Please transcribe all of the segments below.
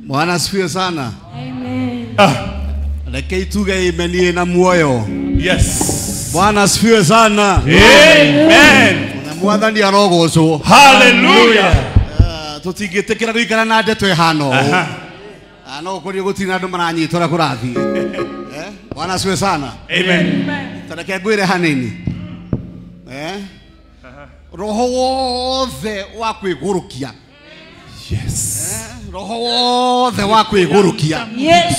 Bwana asifiwe sana. Amen. Lekei tuge imeni na moyo. Yes. Bwana asifiwe sana. Amen. Na mwathani arogocwo. Hallelujah. Tutigitikira guikara na ndeto ihano. No kuri gutina andu maranyitora kurathi. Bwana asifiwe sana. Amen. Tareke ngwire hanini. Roho wothe wa kwigurukia. Yes. Roho wothe wa kwigurukia. Yes.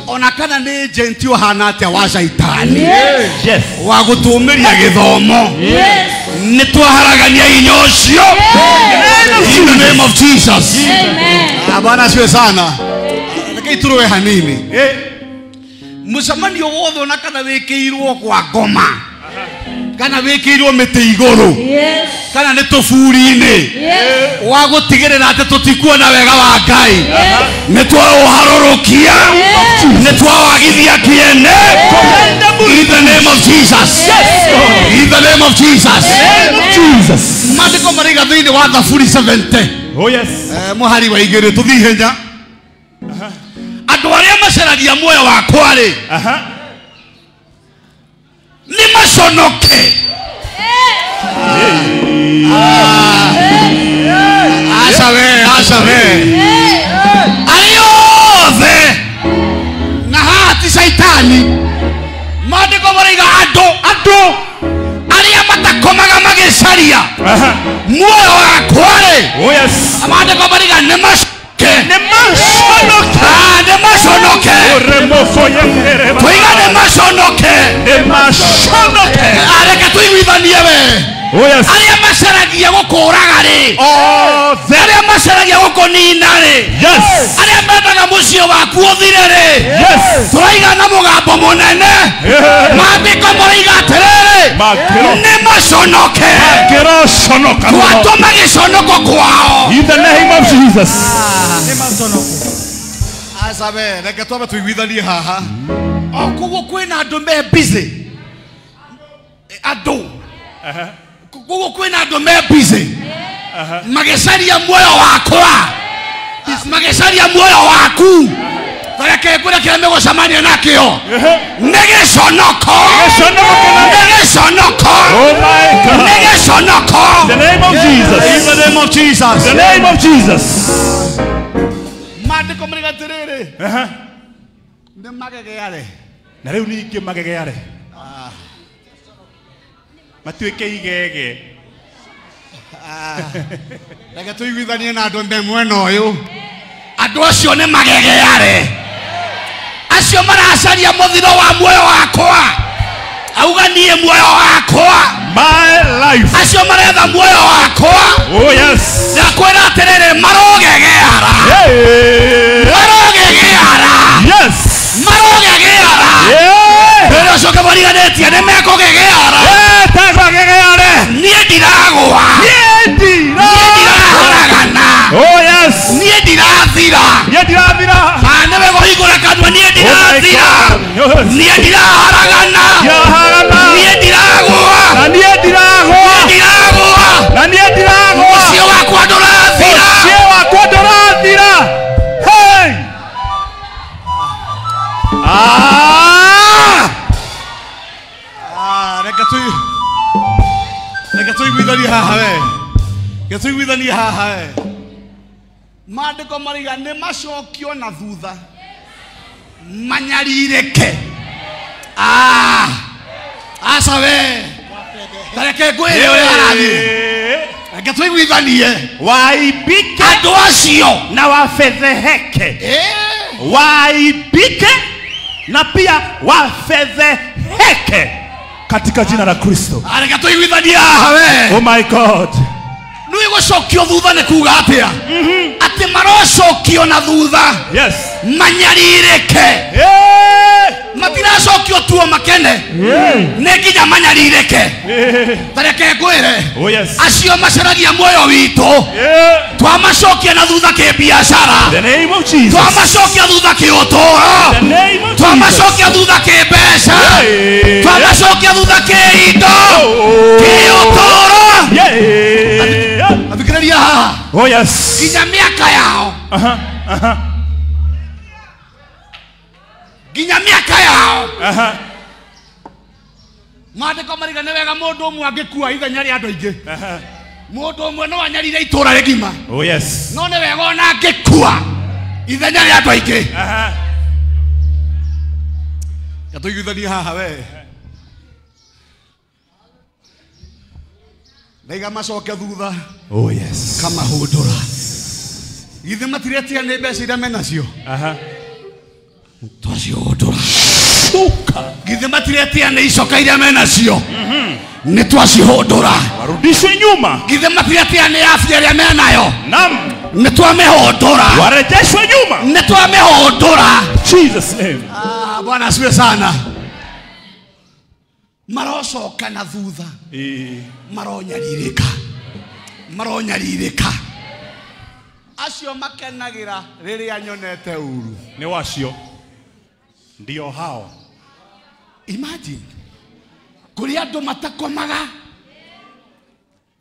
Ona kana ni agent ohana atia wa shaitani. Yes. Wa gutumiria githomo. Yes. Ni twaharagania inyo cio. In the name of Jesus. Amen. Bwana asifiwe sana. Rekei turoe hanini. Musamanio wothe ona kana wikirwo kwa ngoma. Kana wikirwo miti iguru. Yes. Kana ni tufuri-ini. Yes. Wa gutigirira ati tutikuona wega wa Ngai. Ni twaũharũrũkia. Ni twawagithia kiene. In the name of Jesus. In the name of Jesus. Jesus. Maandĩko maraiga thĩinĩ wa Thaburi 70. Oh yes. Mũhari wa igĩrĩ tũthiĩ henya. Andũ arĩa macaragia muoyo wakwa rĩ. Ni maconoke. Asabe. Ayothe. Na hati shaitani. Maandĩko maraiga andũ arĩa matakomaga magĩcaria muoyo wakwa rĩ. Oh yes. Maandĩko maraiga nĩ maconoke. Tũiga nĩ maconoke. Areke tũiguithanie we. Oh yes. Arĩa macaragia gũkũraga rĩ. Arĩa macaragia gũkũnina rĩ. Yes. Arĩa mendaga mũciĩ waku ũthire rĩ. Yes. Tũraiga na mũgambo mũnene. Maandĩko maraiga atĩrĩrĩ. Nĩ maconoke. Twatũma gĩconoko kwao. In the name of Jesus. Asabe, reke twambe tũiguithanie haha. Koguo kwĩna andũ me busy. Andũ. Koguo kwĩna andũ me busy. Magĩcaria muoyo wakwa. Magĩcaria muoyo waku. Reke ngwĩre kĩrĩa megũcemania nakĩo. Nĩ gĩconoko. Oh my God. Nĩ gĩconoko. In the name of Jesus. In the name of Jesus. The name of Jesus. Maandĩko maraiga atĩrĩrĩ. Nĩ magegeare. Na rĩu ningĩ magegeare. Matuĩke igege. Reke tũiguithanie na andũ me mwena ũyũ. Andũ acio nĩ magegeare. Acio maracaria mũthiro wa muoyo wakwa. Auga niĩ muoyo wakwa. My life. Acio maretha muoyo wakwa. Oh yes. Ndakwĩra atĩrĩrĩ marogegeara. Marogegeara. Yes. Marogegeara. Rĩrĩa ũcoka mariganĩtie nĩ mekũgegeara. Tagwagegeare. Niĩ ndiragwa. Ndirahoragana. Oh yes. Niĩ ndirathira. Nĩwe kũhingũra kanua niĩ ndirathira. Niĩ ndirahoragana. Niĩ ndiragwa. Mũciĩ wakwa ndũrathira. Hey. Reke tũiguithanie haha we. Tũiguithanie haha we. Maandĩko maraiga nĩ macokio na thutha. Manyarirĩke. Aca we. Reke ngwĩre ũrĩa arathiĩ. Reke tũiguithanie. Waibike Andũ acio na wafedheheke. Waibike na pia wafedheheke katika jina la Kristo. Reke tũiguithanie haha we. Oh my God. Nĩ gũcokio thutha nĩ kuuga atĩa? Atĩ marocokio na thutha. Yes. Manyarirĩke. Matiracokio tuo makene. Nĩ nginya manyarirĩke. Reke ngwĩre. Oh yes. Acio macaragia muoyo witũ. Twamacokia na thutha kĩbiacara. The name of Jesus. Twamacokia thutha kĩũtũũro. The name of Jesus. Twamacokia thutha kĩmbeca. Twamacokia thutha kĩindo. Kĩũtũũro. Oh yes. Ginya miaka yao. Ginya miaka yao. Maandiko marigane wega mundu umwe angikua ithenya ria andu aingi. Mundu umwe no anyarire itura rigima. Oh yes. No ne wega ona angikua ithenya ria andu aingi. Gatuiguithania haha we. Naiga macoke thutha. Oh yes. Kama hudura. Ithe matiretia nĩ mbeca iria menacio. Twacio hudura. Ithe matiretia nĩ icoka iria menacio. Nĩ twacihudura. Warudishe nyuma. Ithe matiretia nĩ afya iria menayo. Naam. Nĩ twamihudura. Warejeshwe nyuma. Nĩ twamihudura. Jesus name. Bwana asifiwe sana. Marocoka na thutha. Maronyaririka. Maronyaririka. Acio makenagira riria nyonete uru. Ni wacio. Ndio hao. Imagine. Kuri andu matakomaga.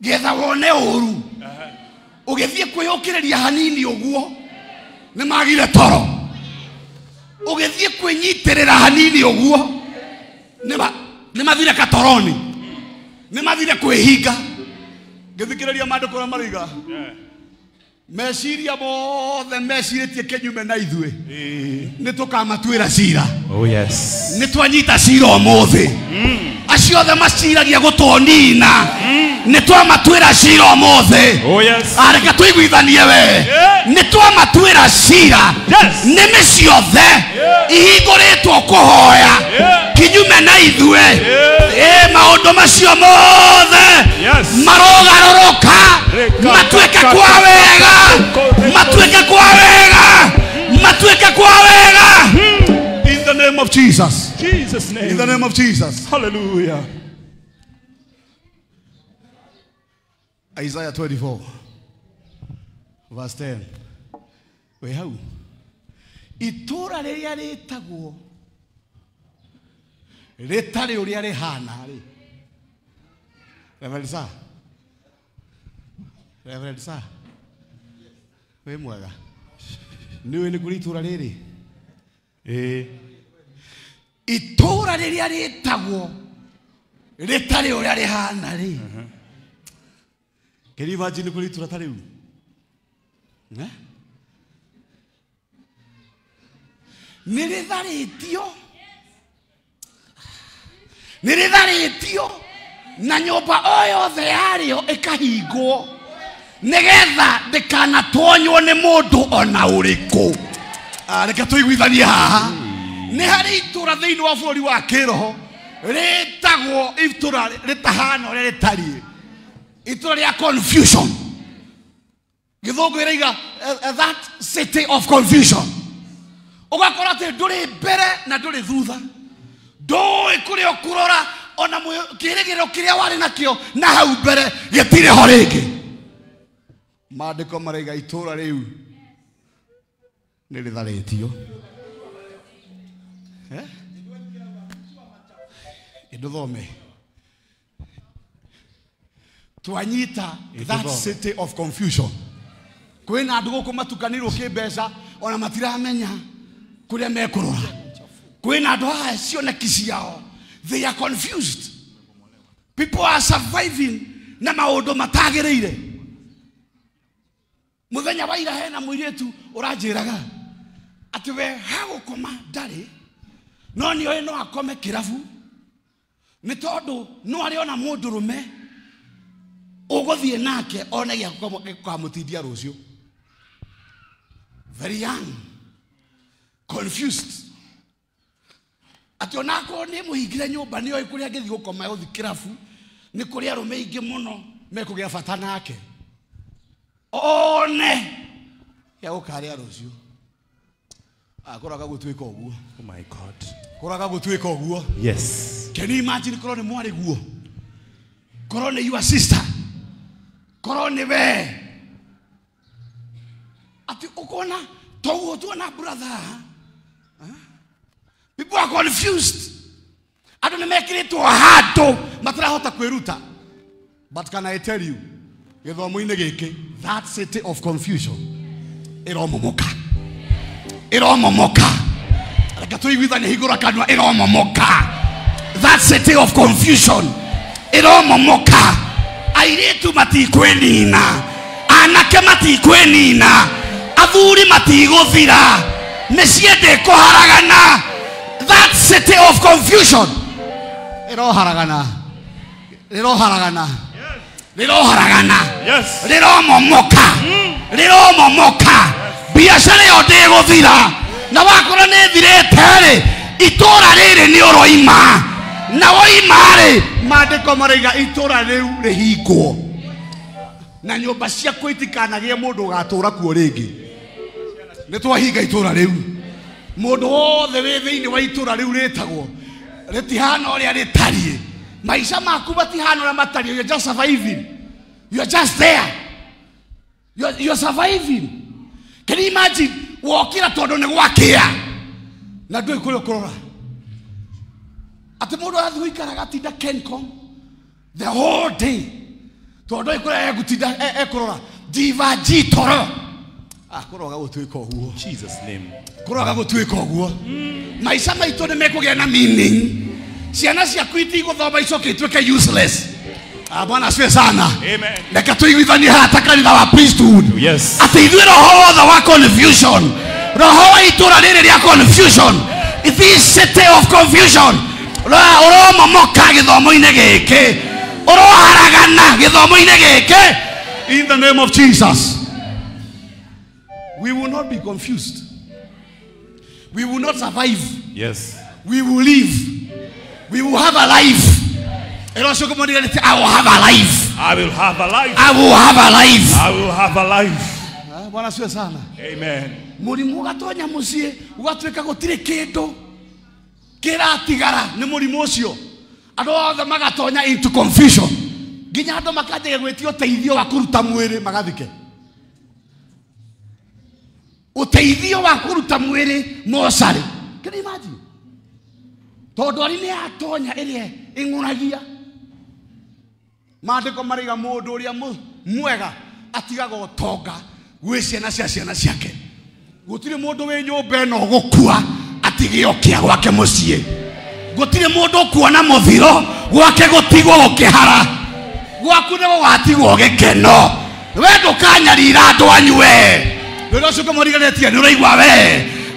Getha wone uru. Ugithie kwiyukiriria hanini uguo. Ni magire toro. Ugithie kwinyitirira hanini uguo. Ni mathire katoroni. Ni mathire kwihinga. Ngithikiriria maandiko mariga. Meciria mothe meciritie kenyume na ithue. Ni tukamatuira cira. Oh yes. Ni twanyita cira umuthi. Acio othe maciragia gutonina. Ni twamatuira cira umuthi. Oh yes. Areka tuiguithanie we. Ni twamatuira cira. Yes. Nimi ciothe ihinguritwo kuhoya kinyume na ithue. Maundu macio mothe marogaroroka matuike kwa wega. Matuike kwa wega. Matuike kwa wega. In the name of Jesus. Jesus name. In the name of Jesus. Hallelujah. Isaiah 24 verse 10. We hau. Itura riria ritagwo ritari uria rihana ri. Reverend Sir. Reverend Sir. We mwega. Niwe ni kuri itura riri. Itura riria ritagwo ritari uria rihana ri. Can you imagine kuri itura tari u? Niritharitio na nyumba o yothe yario ikahingwo nigetha ndikanatonywo ni mundu ona uriku. Reka tuiguithanie haha. Ni hari itura thiini wa bururi wa kiroho ritagwo itura ritahana uria ritari. Itura ria confusion. Githungu iraiga that city of confusion. Ugakora ati nduri mbere na nduri thutha. Ndui kuria kurora ona kirigiro kiria wari nakio na hau mbere gitire ho ringi. Maandiko maraiga itura riu ni ritharitio. Iduthome. Twanyita that city of confusion. Kwina andu guku matukanirwo kimbeca ona matiramenya kuria mekurora. Kwina andu haha cioneki ciao. They are confused. People are surviving na maundu matagireire. Muthenya wa ira hena muiritu uranjiraga ati we hagukoma ndari no ni oyo no akome kirafu ni tondu no ari ona mundurume uguthie nake ona ya kukamutindia rucio. Very young, confused. Ati ona ko ni muhingire nyumba ni oyo kuria ngithi gukoma uthi kirafu ni kuria rume ingi muno mekugia bata nake one ya ukaria rucio. Akuraga gutwika uguo. Oh my God. Kuraga gutwika uguo. Yes. Can you imagine korone mwari guo? Korone your sister. Korone we. Ati ukona togo tuona brother. People are confused. I don't make it to a hard to matrahota kweruta. But can I tell you, githomo-ini giki that city of confusion iromomoka. Iromomoka. Rekatuiguithania higura kanwa iromomoka. That city of confusion iromomoka. Airetu matikwenina, anake matikwenina, athuri matigũthira, nĩciende kũharagana. That city of confusion iroharagana, riroharagana, riroharagana, riromomoka, riromomoka. Biacara yo ndĩgũthira, na wakora nĩthirĩte-rĩ, itũra rĩrĩ nĩ ũroima, na woima-rĩ, maandĩko maraiga itũra rĩu rĩhingwo, na nyũmba ciaku itikanagĩe mũndũ ũgatũra kuo rĩngĩ. Nĩtwahinga itũra rĩu. Mũndũ wothe wĩ thĩinĩ wa itũra rĩu rĩtagwo rĩtihana ũrĩa rĩtariĩ. Maica maku matihana ũrĩa matariĩ. You're just surviving. You're just there. You're surviving. Can you imagine wokĩra tondũ nĩ gwakĩa na ndũĩ kũrĩa ũkũrora? Atĩ mũndũ arathiĩ gũikara agatinda Kencom the whole day tondũ ndũĩ kũrĩa egũtinda ekũrora Diva G Toro. Kũroga gũtuĩka ũguo. Jesus name. Kũroga gũtuĩka ũguo. Maica maitũ nĩ mekũgĩa na meaning. Ciana ciaku itigũthoma icoke ituĩke useless. Bwana asifiwe sana. Amen. Reka tuiguithanie hata kanitha wa priesthood. Yes. Atĩ ithuĩ roho wothe wa confusion, roho wa itũra rĩrĩ rĩa confusion, this city of confusion, ũromomoka gĩthomo-inĩ gĩkĩ, ũroharagana gĩthomo-inĩ gĩkĩ. In the name of Jesus. We will not be confused. We will not survive. Yes. We will live. We will have a life. I will have a life. I will have a life. I will have a life. I will have a life. Bwana asifiwe sana. Amen. Mũrimũ ũgatonya mũciĩ, ũgatuĩka gũtirĩ kĩndũ kĩratigara nĩ mũrimũ ũcio. Andũ othe magatonya into confusion. Nginya andũ makanjĩrĩria gwĩtio ũteithio wa kũruta mwĩrĩ magathike. Ũteithio wa kũruta mwĩrĩ mocarĩ. Can you imagine? Tondũ arĩ nĩ atonya ĩrĩa ĩng'ũragia. Maandĩko maraiga mũndũ ũrĩa mwega atigaga ũtonga gwĩ ciana cia ciana ciake. Gũtirĩ mũndũ wĩ nyũmba ĩno gũkua atige okĩa gwake mũciĩ. Gũtirĩ mũndũ kuona mũthiro gwake gũtigwo gũkĩhara. Gwaku nĩ gũgatigwo gĩkeno. We ndũkanyarira andũ anyu we. Rĩrĩa ũcoka mũriganĩtie nĩ ũraigua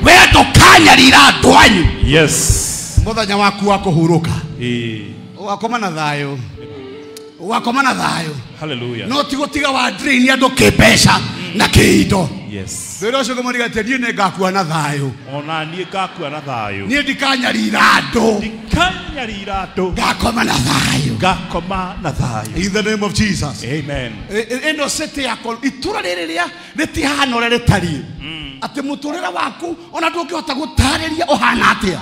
we ndũkanyarira andũ anyu. Yes. Mũthenya waku wa kũhurũka. Ũgakoma na thayũ. Ũgakoma na thayũ. Hallelujah. No ti gũtiga wa drain andũ kĩmbeca na kĩindo. Yes. Rĩrĩa ũcoka mũriganĩtie niĩ nĩ ngakua na thayũ. Ona niĩ ngakua na thayũ. Niĩ ndikanyarira andũ. Ndikanyarira andũ. Ngakoma na thayũ. Ngakoma na thayũ. In the name of Jesus. Amen. Ĩno city yakwa itũra rĩrĩ rĩa rĩtihana ũrĩa rĩtariĩ. Atĩ mũtũrĩre waku ona ndũngĩhota gũtarĩria ũhana atĩa.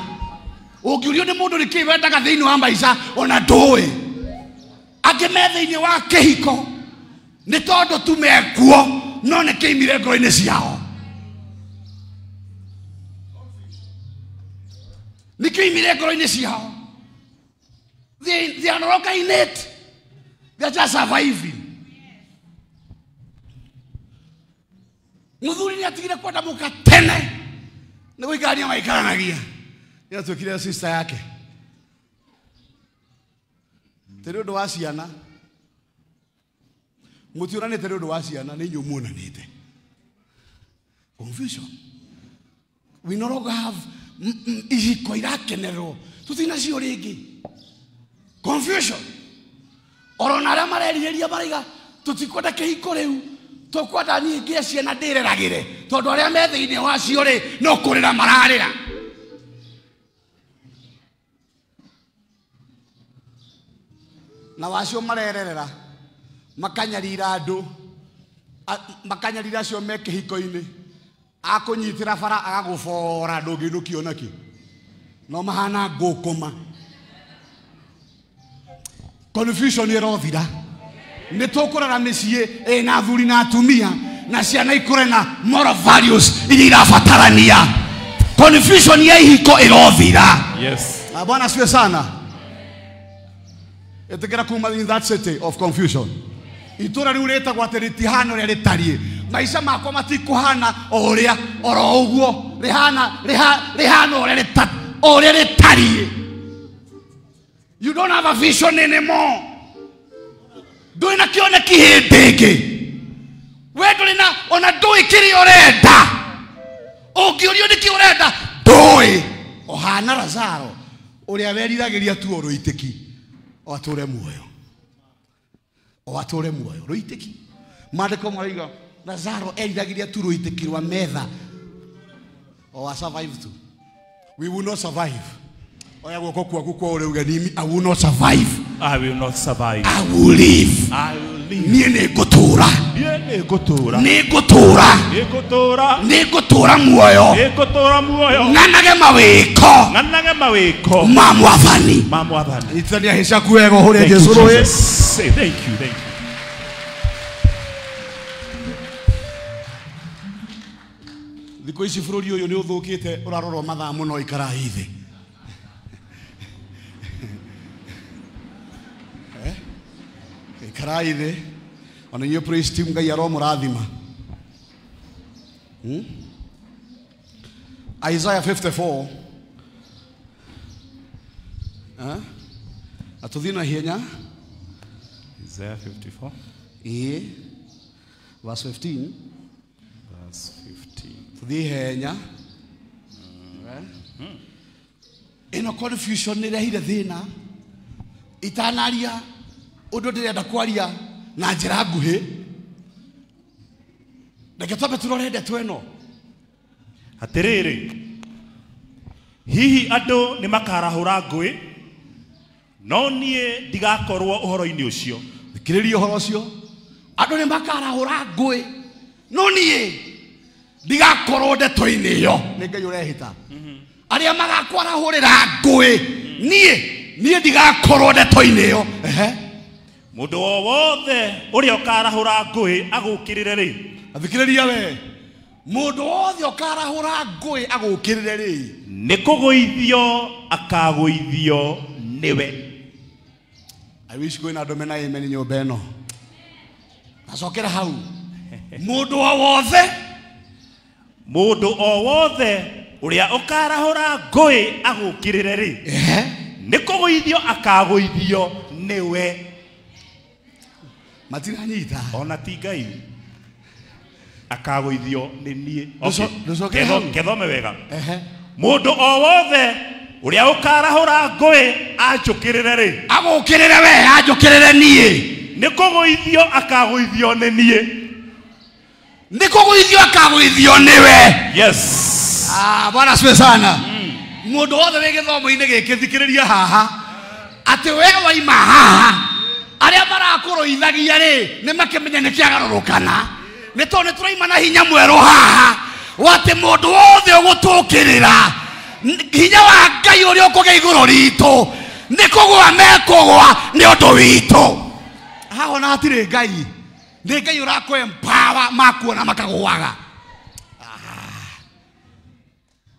Ũngĩũrio nĩ mũndũ nĩkĩĩ wendaga thĩinĩ wa maica ona ndũĩ. Angĩ me thĩinĩ wa kĩhiko nĩ tondũ tu mekuo no nĩ kĩimire ngoro-inĩ ciao. Nĩ kĩimire ngoro-inĩ ciao. They are not in it. They are just surviving. Mũthuri nĩ atigire kwenda mũka tene nĩ gũikarania maikaranagia. Nĩ atuĩkire sister yake. Tĩrĩ ũndũ wa ciana. Mũtiũranĩte nĩ ũndũ wa ciana nĩ inyuĩ muonanĩte. Confusion. We no longer have ihiko irakenerwo. Tutinacio rĩngĩ. Confusion. Orona arĩa marerirĩria maraiga tutikwenda kĩhiko rĩu. Tũkwenda niĩ ngĩe ciana ndĩreragĩre. Tondũ arĩa me thĩinĩ wacio rĩ no kũrĩra mararĩra. Na wacio marererera makanyarira andũ makanyarira acio me kĩhiko-inĩ akũnyitĩra bara agagũbora ndũngĩinũkio nakĩ no mahana ngũkũma. Confusion ĩrothira. Nĩ tũkũrara mĩciĩ ĩna athuri na atumia na ciana ikũre na moral values iria irabatarania. Confusion ya ihiko ĩrothira. Yes. Bwana asifiwe sana. Etekera kuma in that city of confusion. itura riu ritagwo ati ritihana uria ritarie maica makwa matikuhana uria oro uguo rihana uria ritarie. You don't have a vision anymore. Ndui na kioneki hindingi we nduri na ona ndui kiri urenda ungiurio niki urenda ndui ohana Lazaro uria weriragiria tu uruitiki o ature muoyo ruitiki mandiko maiga Lazaro eriragiria tu ruitiki rwa metha o survive tu. We will not survive. Oya guoko kwaku kwa uri ugenimi. I will not survive. I will not survive. I will live. I will live. Nie nigutura. Nigutura muoyo. Nganage mawiko. Mamwathani. Itania hisha kuego hore Jesu roe. Say thank you. Thiko ici bururi uyu ni uthukite urarorwo mathaa muno ikara hithi. Ikara hithi ona you praise team Ngai aro murathima. Isaiah 54 atuthina hienya Isaiah 54 verse 15 tuthi henya ino confusion ni rehire thina itanaria undu ndirenda kwaria na njira nguhi ndeke twabe turorende tweno atiriri hihi andu ni makarahura ngui no nie ndigakorwo uhoro-ini ucio. Thikiriria uhoro ucio andu ni makarahura ngui no nie ndigakorwo ndeto-ini iyo ni Ngai urehita aria magakwarahurira ngui nie ndigakorwo ndeto-ini iyo mundu o wothe uria ukarahura ngui agukirire ri. Athikiriria we mundu wothe ukarahura ngui agukirire ri ni kuguithio akaguithio niwe. I wish going na domena amen nyumba ino acokera hau mundu o wothe uria ukarahura ngui agukirire ri ni kuguithio akaguithio niwe. Matiranyita ona ti Ngai akaguithio ni nie. Kethome wega mundu o wothe uria ukarahura ngui anjukirire ri agukirire we anjukirire nie ni kuguithio akaguithio ni nie. Ni kuguithio akaguithio niwe. Yes. Bwana asifiwe sana. Mundu wothe we githomo-ini giki thikiriria haha ati we waima haha aria marakuruithagia ri ni makimenya ni kiagarurukana ni to ni turaima na hinya mweru haha wati mundu wothe ugutukirira hinya wa Ngai uria ukugia iguru ritu ni kugwa mekugwa ni undu witu haho na hatire Ngai ni Ngai urako empower makuona makagwaga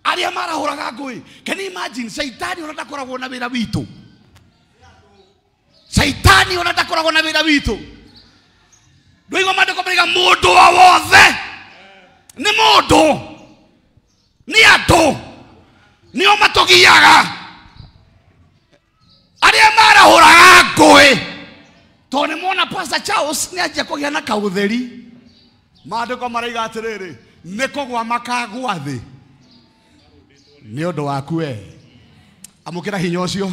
aria marahuraga ngui. Can you imagine Saitani unataka kuragwo na wira witu? Saitani unataka kuragwo na wira witu. Ndio maandiko mbiga mundu wothe ni mundu ni andu ni o matugiaga aria marahuraga ngui to ni mona Pastor Charles ni anjia kugia na kautheri maandiko maraiga atiriri ni kugwa makagwa thi ni undu waku we amukira hinya ucio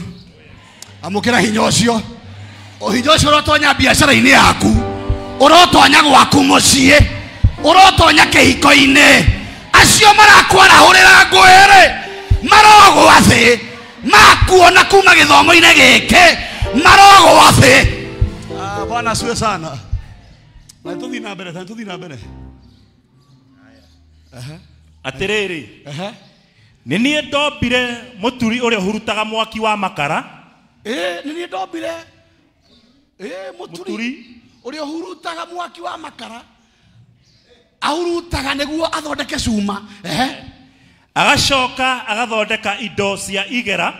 hinya ucio urotonya biacara-ini yaku urotonya gwaku mucii urotonya kihiko-ini acio marakwarahurira ngwiri marogwa thi makuona kuma githomo-ini giki marogwa thi. Bwana asifiwe sana. Na tuthi na mbere atiriri ni nie ndombire muturi uria hurutaga mwaki wa makara. Ni nie ndombire muturi uria hurutaga mwaki wa makara ahurutaga niguo athondeke cuma agacoka agathondeka indo cia igera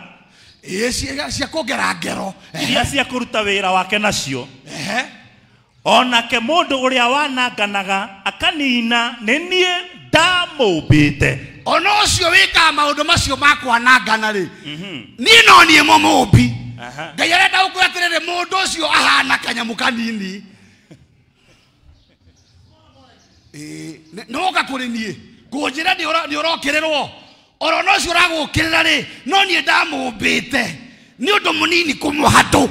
cia kugera ngero iria cia kuruta wira wake nacio onake mundu uria wananganaga akanina nenie ndamumbite. Ono cio wika maundu macio makwanangana ri ni no nie mumumbi Ngai arenda ukweterere mundu ucio ahana kanyamu kanini no gakuri nie kunjira ni urokererwo oro no cio uragukirira ri no nie ndamumbite ni undu munini kumuhatu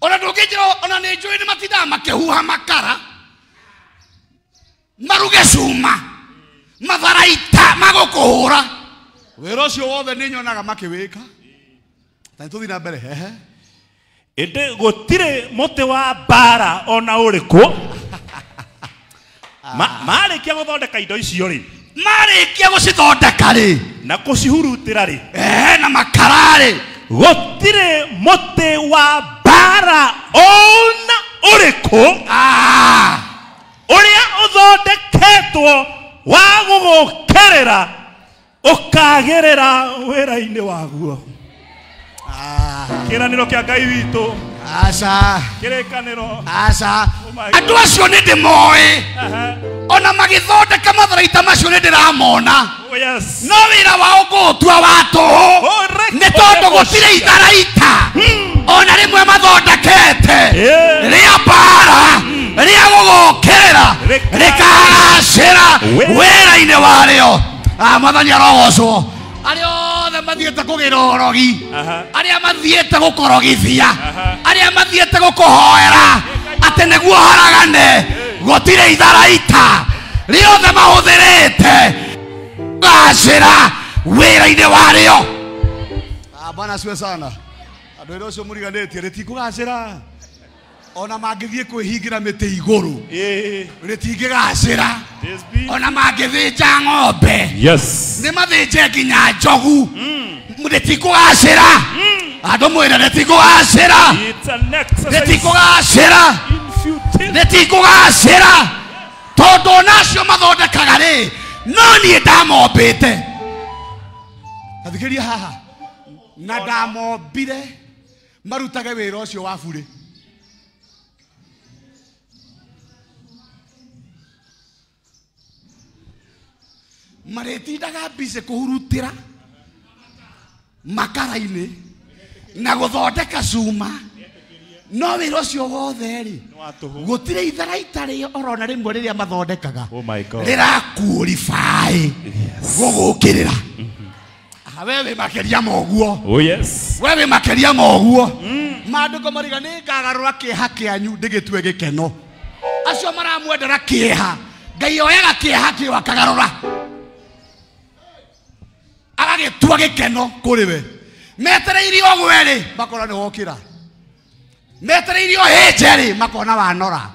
ona ndungijira ona ni njui ni matinda makihuha makara maruge cuma matharaita magukuhura wira ucio wothe ni nyonaga makiwika tani tuthi na mbere ende gutire muti wa bara ona uriku marikia guthondeka indo icio ri marikia gucithondeka ri na kucihurutira ri na makara ri gutire muti wa bara ona uriku uria uthondeketwo wa gugukerera ukagerera wira-ini waguo. Kiraniro kia Ngai witu kirikaniro andu acio ni ndimoi ona magithondeka matharaita macio ni ndiramona no wira wao gutua watuhu ni tondu gutire itharaita ona rimwe mathondekete ria bara ria gugukerera rikagacira wira-ini wario. Mathani arogocwo aria othe mathiete kugira orogi aria mathiete gukorogithia aria mathiete gukuhoera ati niguo haragane gutire itharaita riothe mahuthirite gacira wira-ini wario. Bwana asiwe sana. Andu ero cio muriganitie ritikugacira ona mangithie kwihingira miti iguru ritingigacira ona mangithinja ng'ombe ni mathinje nginya njogu ritikugacira andu mwire ritikugacira ritikugacira ritikugacira tondu nacio mathondekaga ri no nie ndamombite. Athikiria haha na ndamombire marutage wira ucio wa bure. Maretindaga bize kuhurutira makara-ini na guthondeka cuma no wira ucio wothe ri gutire itharaita ri orona rimwe riria mathondekaga rirakurifai gugukirira. Wewe makeria moguo wewe makeria moguo maandiko mariga ni ngagarura kieha kianyu ndigitue gikeno acio maramwendera kieha Ngai oyaga kieha kiu akagarura agagitua gikeno kuri we metereirio gweri makora ni wokira metereirio hejeri makona wanora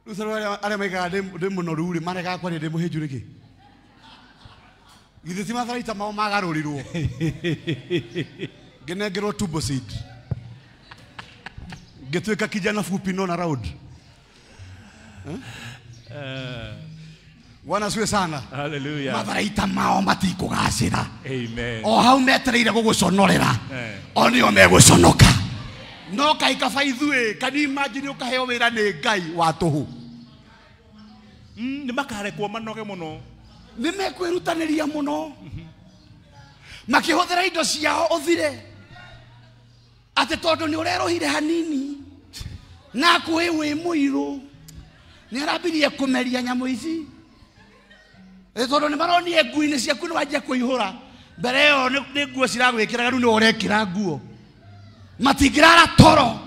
Rusaro are mega de monoruri marega kwa de muhejuriki githisi matharaita mao magarurirwo genegero tubo seed getweka kijana fupi no na road Bwana asiwe sana. Hallelujah. Matharaita mao matikugacira. Amen. O hau metereire guguconorera onio meguconoka no kai kaba ithue can you imagine ukaheo wira ni Ngai wa tuhu ni makarekwo manoge muno ni mekwirutaniria muno makihuthira indo ciao uthire ati tondu ni urerohire hanini na kwi wi muiru ni arabirie kumeria nyamu ici tondu ni maronie nguo-ini ciaku ni wanjia kuihura mbere yo ni nguo ciragwikira riu ni urekira nguo matingirara toro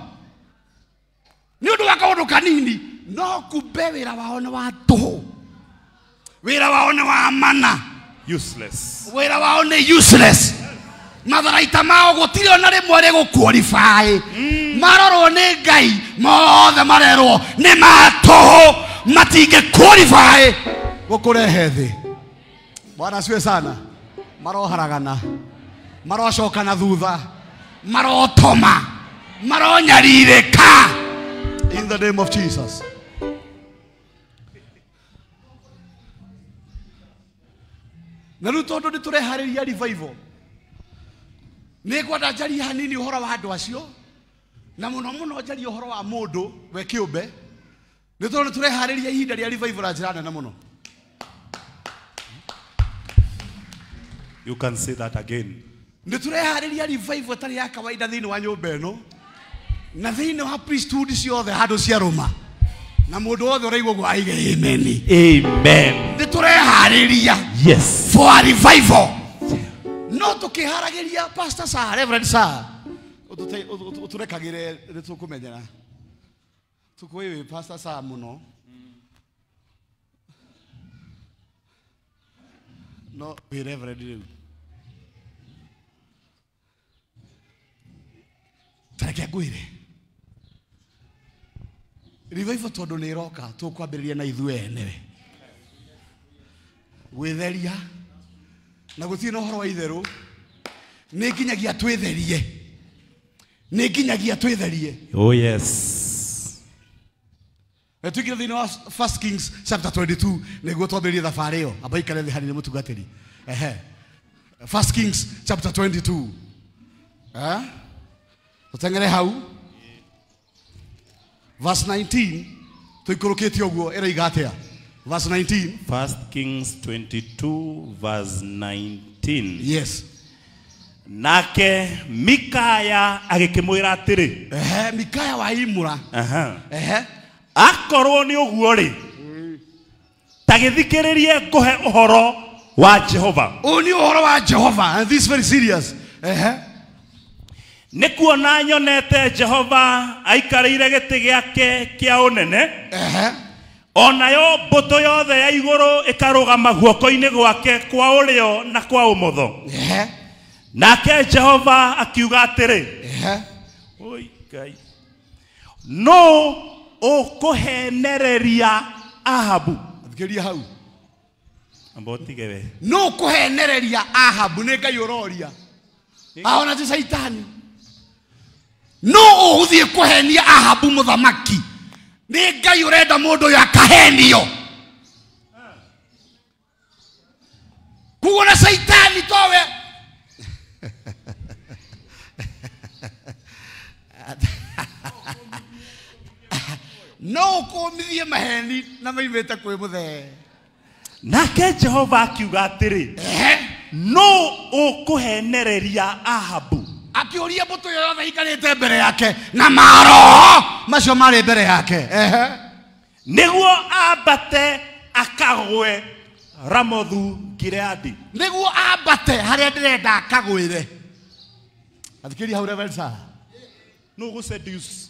ni undu wa kaundu kanini no kumbe wira wao ni wa tuhu wira wao ni wa mana useless wira wao ni useless matharaita mao gutire ona rimwe ri guqualify marorwo ni Ngai mothe marerwo ni matuhu matinge qualify gukurehe thi. Bwana asiwe sana. Maroharagana marocokana thutha marotoma maronyaririka in the name of Jesus. Na rĩu tondũ nĩ tũreharĩria revival, nĩ ngwenda njarie hanini ũhoro wa andũ acio, na mũno njarie ũhoro wa mũndũ we kĩũmbe, nĩ tondũ nĩ tũreharĩria ihinda rĩa revival na njĩra nene mũno. You can say that again. Nĩ tũreharĩria revival ĩtarĩ ya kawaida thĩinĩ wa nyũmba ĩno, na thĩinĩ wa priesthood ciothe handũ ciarũma, na mũndũ wothe ũraigua ũguo aige amen. Amen. Nĩ tũreharĩria, Yes, for a revival. No tũkĩharagĩria Pastor Sir, Reverend Sir, ũtũrekagĩre nĩ tũkũmenyera tũkwĩ Pastor Sir mũno. No wĩ Reverend rĩu tareke ngwĩre revival tondũ nĩ ĩroka, tũkwambĩrĩria na ithuĩ ene gwĩtheria, na gũtirĩ na ũhoro wa itherũ, nĩ nginyagia twĩtherie, nĩ nginyagia twĩtherie. Oh yes. Tukire thĩinĩ wa 1 Kings chapter 22 nĩguo twambĩrĩrie thabarĩ ĩyo, amba ikare thĩ hanini mũtungatĩri. 1 Kings chapter 22. Tutengere hau verse 19 tuikũrũkĩtie ũguo ĩroiga atĩa? Verse 19. 1 Kings 22 verse 19. Yes. Nake Mikaya agĩkĩmwĩra atĩrĩ. Mikaya wa Imura. Akorwo nĩ ũguo rĩ, ta gĩthikĩrĩrie ngũhe ũhoro wa Jehova. Ũyũ nĩ ũhoro wa Jehova, and this is very serious. Nĩ kuona nyonete Jehova aikarĩire gĩtĩ gĩake kĩa ũnene, onayo mbũtũ yothe ya igũrũ ĩkarũgama guoko-inĩ gwake kwa ũrĩo na kwa ũmotho. Nake Jehova akiuga atĩrĩ, oi Ngai, no ũkũhenereria Ahabu. Thikĩria hau. Amba ũtige we. No ũkũhenereria Ahabu, nĩ Ngai ũroria. Ahona ti Saitani. No ũgũthiĩ kũhenia Ahabu mũthamaki. Nĩ Ngai ũrenda mũndũ ũyũ akahenio. Kuona Saitani towe. No ũkũmithie maheni na maimĩte kwĩ mũthee. Nake Jehova akiuga atĩrĩ, no ũkũhenereria Ahabu. Akĩũria mbũtũ yothe ikarĩte mbere yake na maroho macio marĩ mbere yake, nĩguo ambate akagwe Ramothu Gileadi. Nĩguo ambate harĩa ndĩrenda akagwĩre. Athikĩria hau Reverend Sir. No gũseduce.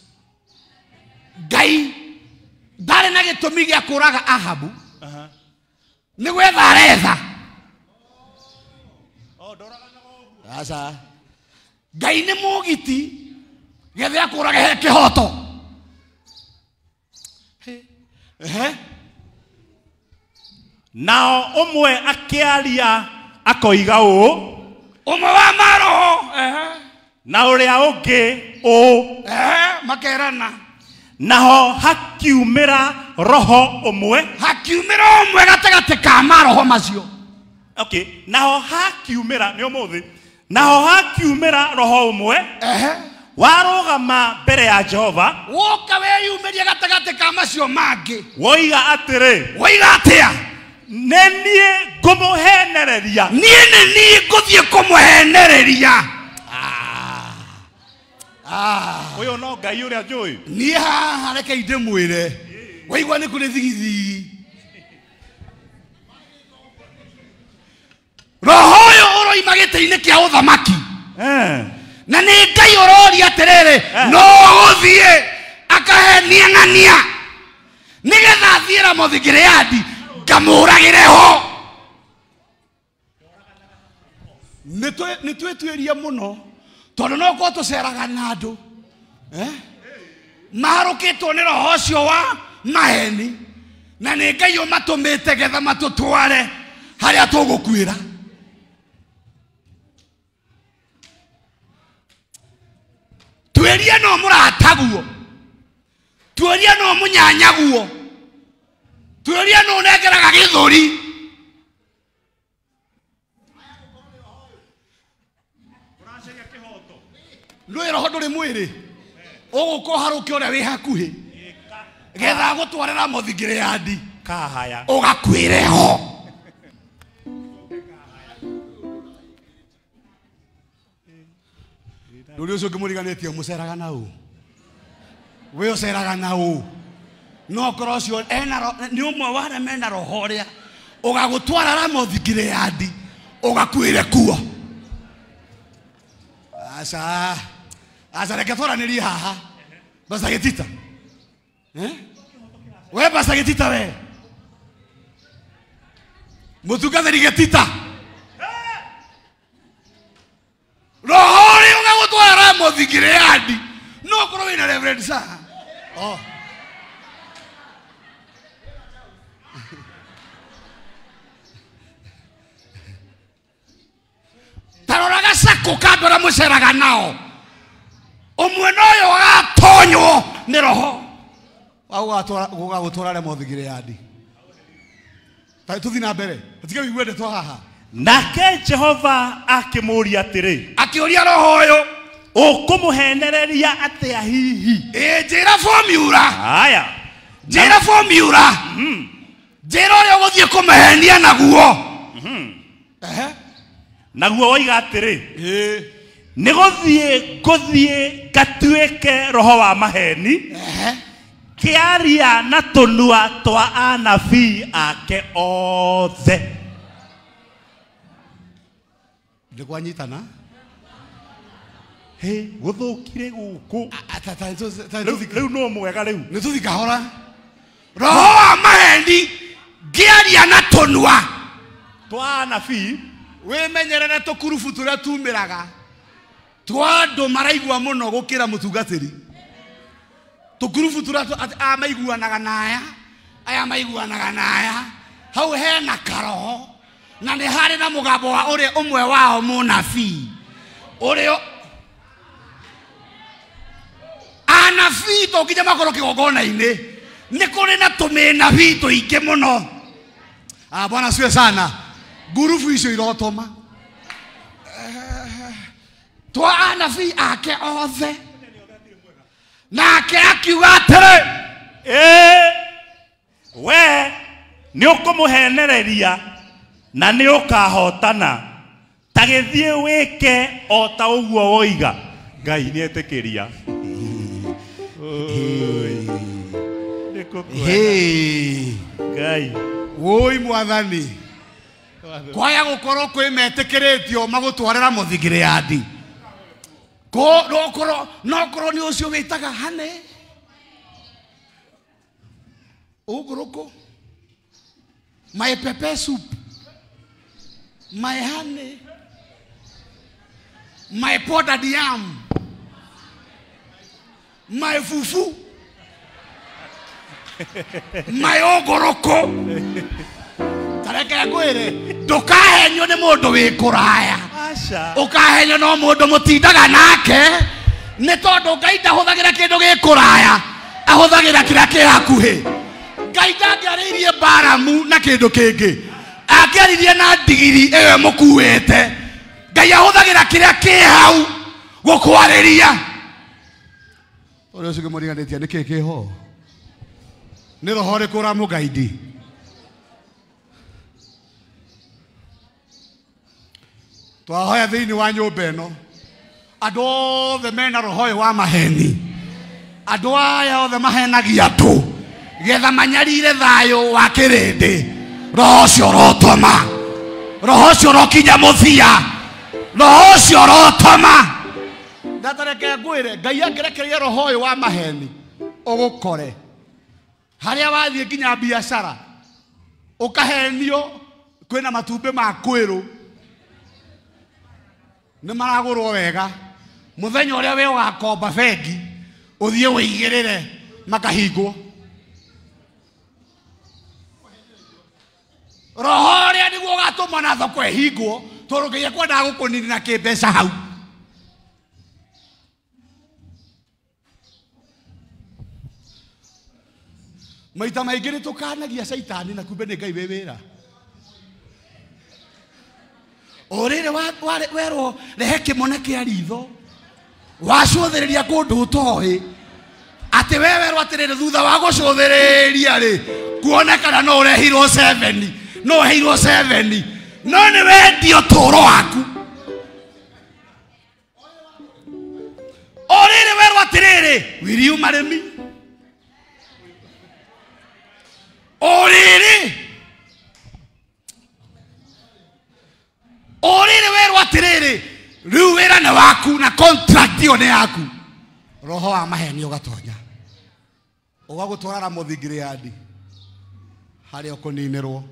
Ngai ndarĩ na gĩtũmi gĩa kũraga Ahabu. Nĩ gwetha aretha. Asa. Ngai nĩ mũgiti getha akũrage he kĩhoto. Nao ũmwe akĩaria akoiga ũũ, ũmwe wa maroho na ũrĩa ũngĩ ũũ, makerana. Naho hakiumĩra roho ũmwe, hakiumĩra ũmwe gatagatĩ ka maroho macio. Okay, naho hakiumĩra nĩ ũmũthĩ. Naho hakiumĩra roho ũmwe, warũgama mbere ya Jehova, woka weyumĩria gatagatĩ ka macio mangĩ, woiga atĩrĩ, woiga atĩa? Nĩ niĩ ngũmũhenereria, niĩ nĩ niĩ ngũthiĩ kũmũhenereria. Ũyũ no Ngai ũrĩa njũĩ. Niĩ haha reke ndĩmwĩre, waigua nĩ kũrĩ thigithigi. Roho ũyũ ũroima gĩtĩ-inĩ kĩa ũthamaki, na nĩ Ngai ũroria atĩrĩrĩ, no gũthiĩ akahenia ng'ania nĩgetha athiĩ Ramothu Gileadi ngamũragĩre ho. Nĩ twĩtuĩria mũno tondũ no gũkorwo tũceraga na andũ maharũkĩtwo nĩ roho ũcio wa maheni, na nĩ Ngai ũmatũmĩte getha matũtware harĩa tũgũkuĩra. Tueria no mũrataguo, tueria no mũnyanyaguo, tueria no nengeraga gĩthũri. Ndũĩ roho ndũrĩ mwĩrĩ ũgũka ũharũke ũrĩa wĩ hakuhĩ getha gũtwarĩra mũthingĩrĩ yandi kahaya ũgakuĩre ho. Ndũrĩ ũcio ũngĩmũriganĩtie mũceraga na ũ? We ũceraga na ũ? No korwo ũcio nĩ ũmwe wa arĩa mena roho ũrĩa ũgagũtwarĩra mũthingĩrĩ yandi ũgakuĩre kuo. Aca reke twaranĩrie haha Basa Gĩtita. We Basa Gĩtita we mũtungatĩri Gĩtita, roho ũrĩa ũgagũtwarĩra mũthingĩrĩ yandi no korwo wĩna Reverend Saha. Taroraga sako kando na mũceraga nao ũmwe noyo agatonywo nĩ roho ũgagũtwarĩra mũthingĩrĩ yandi. Tũthiĩ na mbere tũtige wĩigue ndeto haha. Nake Jehova akĩmũũria atĩrĩ, akĩũria roho ũyũ ũkũmũhenereria atĩa hihi? Njĩra formula. Haya, njĩra formula. Njĩra ũrĩa ũgũthiĩ kũmũhenia naguo. Naguo woiga atĩrĩ, nĩ gũthiĩ ngatuĩke roho wa maheni kĩaria na tũnua twa anabii ake othe. Ndĩkwanyitana gũthũkire gũkũ rĩu no mwega rĩu nĩ tũthi kahora. Roho wa maheni ngĩaria na tũnua twa anabii. Wĩmenyerere tũkurubu tũrĩa tumĩraga twa andũ maraigua mũno gũkĩra mũtungatĩri. Tũkurubu tũrĩa maiguanaga naya aya maiguanaga naya hau hena karoho na nĩ harĩ na mũgambo wa ũrĩa ũmwe wao mũnabii ũrĩa anabii tũkinya makorwo kĩgongona-inĩ nĩ kũrĩ na tũmĩnabii tũingĩ mũno. Bwana asifiwe sana. Ngurubu icio irotoma twa anabii ake othe. Nake akiuga atĩrĩ, we nĩ ũkũmũhenereria na nĩ ũkahotana, ta gĩthiĩ wĩke o ta ũguo woiga. Ngai nĩ etĩkĩria. Ngai woi mwathani kwaya gũkorwo kwĩ metĩkĩrĩtio magũtwarĩra mũthingĩrĩ yandi. Nokorwo nĩ ũcio wĩtaga hane ũgũrũkũ, my pepper soup, my honey, my powdered yam, my fufu, my ũgũrũkũ. Tareke ngwĩre ndũkahenio nĩ mũndũ wĩ kũraya, ũkahenio no mũndũ mũtindaga nake, nĩ tondũ Ngai ndahũthagĩra kĩndũ gĩ kũraya, ahũthagĩra kĩrĩa kĩ hakuhĩ. Ngai ndangĩarĩirie Balamu na kĩndũ kĩngĩ, angĩaririe na ndigiri ĩyo mũkuĩte. Ngai ahũthagĩra kĩrĩa kĩ hau gũkwarĩria. Ũrĩa ũcio ũngĩmũriganĩtie nĩ kĩĩ kĩho? Nĩ roho ũrĩkũ ũramũgaidi? Twahoya thĩinĩ wa nyũmba ĩno andũ othe mena roho ũyũ wa maheni, andũ aya othe mahenagia andũ getha manyarire thayũ wa kĩrĩndĩ. Roho ũcio ũrotoma, roho ũcio ũrokinya mũthia, roho ũcio ũrotoma. Ndatareke ngwĩre Ngai angĩrekereria roho ũyũ wa maheni ũgũkore harĩa wathiĩ nginya biacara ũkahenio kwĩna matumbĩ ma kwĩrũ nĩ maragũrwo wega. Mũthenya ũrĩa we ũgakomba bengi ũthiĩ wĩigĩrĩre makahingwo. Roho ũrĩa nĩguo ũgatũma na thoko ĩhingwo tondũ Ngai ekwendaga gũkũninĩra kĩmbeca hau. Maita maingĩ nĩ tũkanagia Saitani na kumbe nĩ Ngai wĩ wĩra. orire werwo rehe kimone kia ritho wacuthiriria kundu utoi ati we werwo atirire thutha wa gucuthiriria ri kuonekana no urehirwo 7 no heirwo 7 no ni wendio turo waku orire werwo atirire wiri umaremi orire werwo atiriri riu wira na waku na contract yo ne yaku roho wa maheni ugatonya ugagutwarara muthingiri yandi hari okuninirwo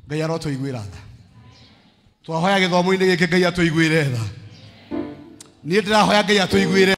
Ngai arotuiguira tha twahoya githomo-ini giki Ngai atuiguire tha nie ndirahoya Ngai atuiguire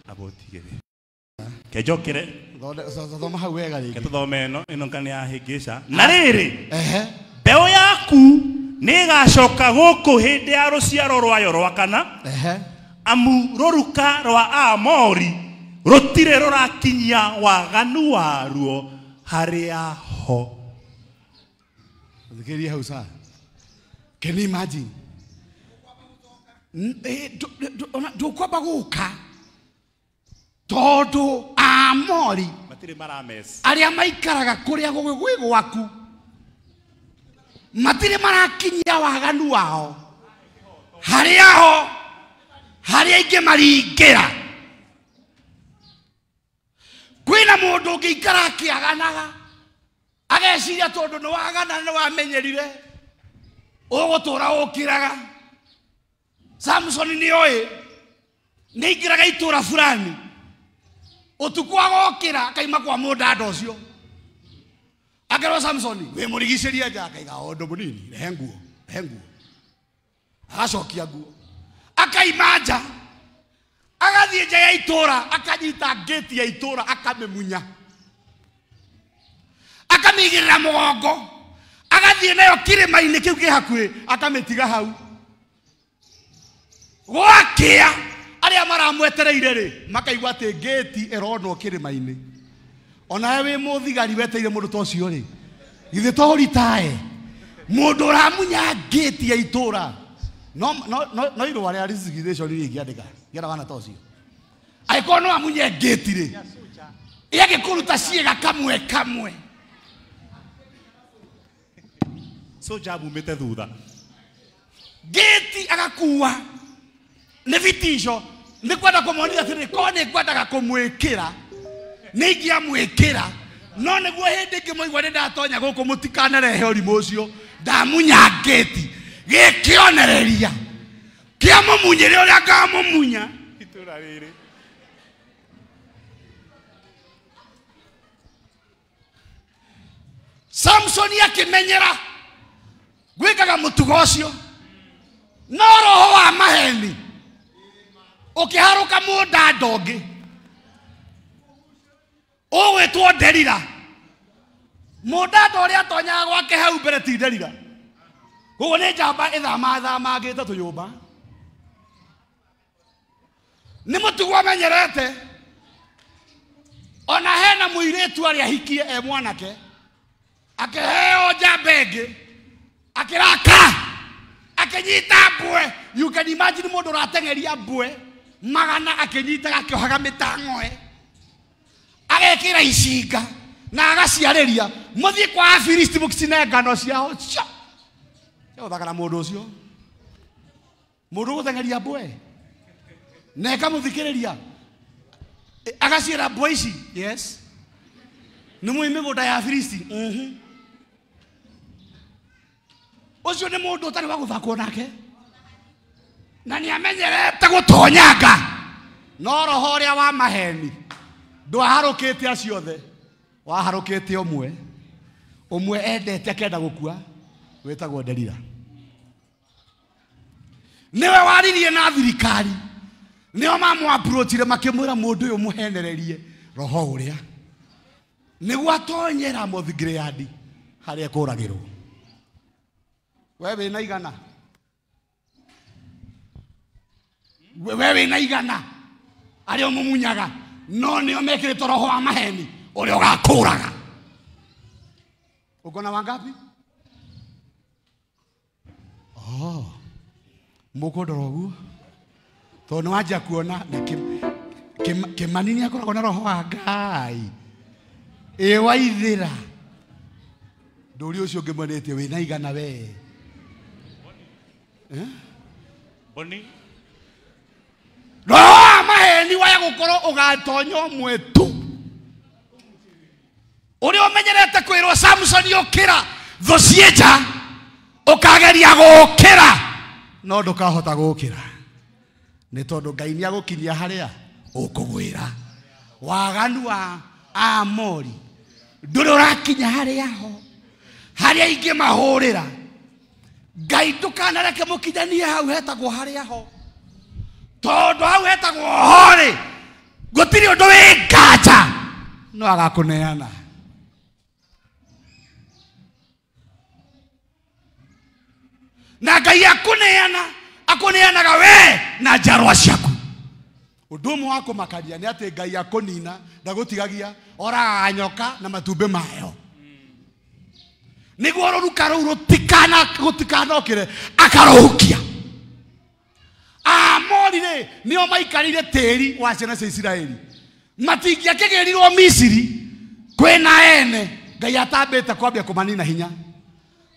abotigere kejokere thoma hau wega rigi ketuthome ino nkani ya higisha na riri mbeo yaku nigacoka guku hindi ya ruciaro rwayo rwa kana amu ruruka rwa Aamori rutire rurakinyia waganu waruo haria ho thikiria hau sa can you imagine ndukwamba guka tondu Aamori matire marames aria maikaraga kuria gugwi gwaku matire marakinyia waganu wao haria ingi maringira kwina mundu ungiikara akiaganaga ageciria tondu ni wagana ni wamenyerire ugutura ukiraga Samson ni oi ni ingiraga itura fulani utuku agokira akaima kwa mundanda ucio akerwo Samson we murigiceria nja akaiga ondo munini rehe nguo agacokia nguo akaima nja agathie nja ya itura akanyita gate ya itura akamemunya akamigirira mugongo agathie nayo kirima-ini kiu gihakui akamitiga hau gwakia aria maramwetereire ri makaigwa ati gate eronwo kirima-ini ona we muthigari weteire mundu ta ucio ri githe to ritae mundu ramunya gate ya itura no irwa ria resignation ri ngiandika ngira wana ta ucio aiko no amunye gate ri yake kuruta ciega kamwe so jabu mete thutha gate agakuwa ne vitisho ni kwenda kumonithia atiri ko ni kwendaga kumwikira ni ingia mwikira no niguo hindi ingi moigwa ni ndatonya guku mutikanerehe urimu ucio ndamunya gate gikionereria kia mumunyire uria ngamumunya itura riri Samson akimenyera gwikaga mutugo ucio no roho wa maheni ukiharuka mundanda ungi ugwitwo Delila mundanda uria atonyaga gwake hau mbere ti Delila guo ni njamba ithamangite tuyumba ni mutugo amenyerete ona hena muiritu aria hikie mwanake akiheo njamba ingi akiraka akinyita mbwe you can imagine mundu ratengeria mbwe magana akinyita akiohaga mitangoe agekira icinga na agaciariria muthie kwa Afilisti mukicine ngano ciao cio thakara mundu ucio mundu guthengeria mbwe na ikamuthikiriria agaciara mbwe ici yes ni mwi migunda ya Afilisti ucio ni mundu utari wa guthakwo nake na ni amenyerete gutonyanga no roho uria wa maheni ndwaharukite aciothe waharukite umwe endete akenda gukua wetagwo Delila niwe waririe na thirikari nio mamu approachire makimwira mundu uyu muhenererie roho uria niguo atonyera muthigire yadi haria kuragirwo wewe na igana wewe na igana ario mumunyaga no nio mekirito roho wa maheni uria ugakuraga uko na wangapi mukodorogu to no aja kuona na kimanini akoragwo na roho wa Ngai waithira nduri ucio ngimonete wina igana we Boni roho maheni waya gukorwo ugatonyo mwetu uri umenyerete kwirwo Samson yokira thosieja ukageria gukira no ndukahota gukira ni tondu Ngai ni agukinyia haria ukugwira waganu wa Amori nduri urakinya haria ho haria ingi mahurira Ngai ndukanareke mukinyanie hau hetagwo haria ho tondu hau hetagwo hori gutiri undu wi nganja no agakuneana na Ngai akuneanaga we na njarwa ciaku undu umwe wa kumakaria ni ati Ngai akunina ndagutigagia oraga nyoka na matumbi mayo niguo ruruka ruu rutikanokire akaruhukia Amori nio maikarire tiri wa ciana cia Isiraeli matingiakigirirwo Misiri kwina ene Ngai atambite kwambia kumanina hinya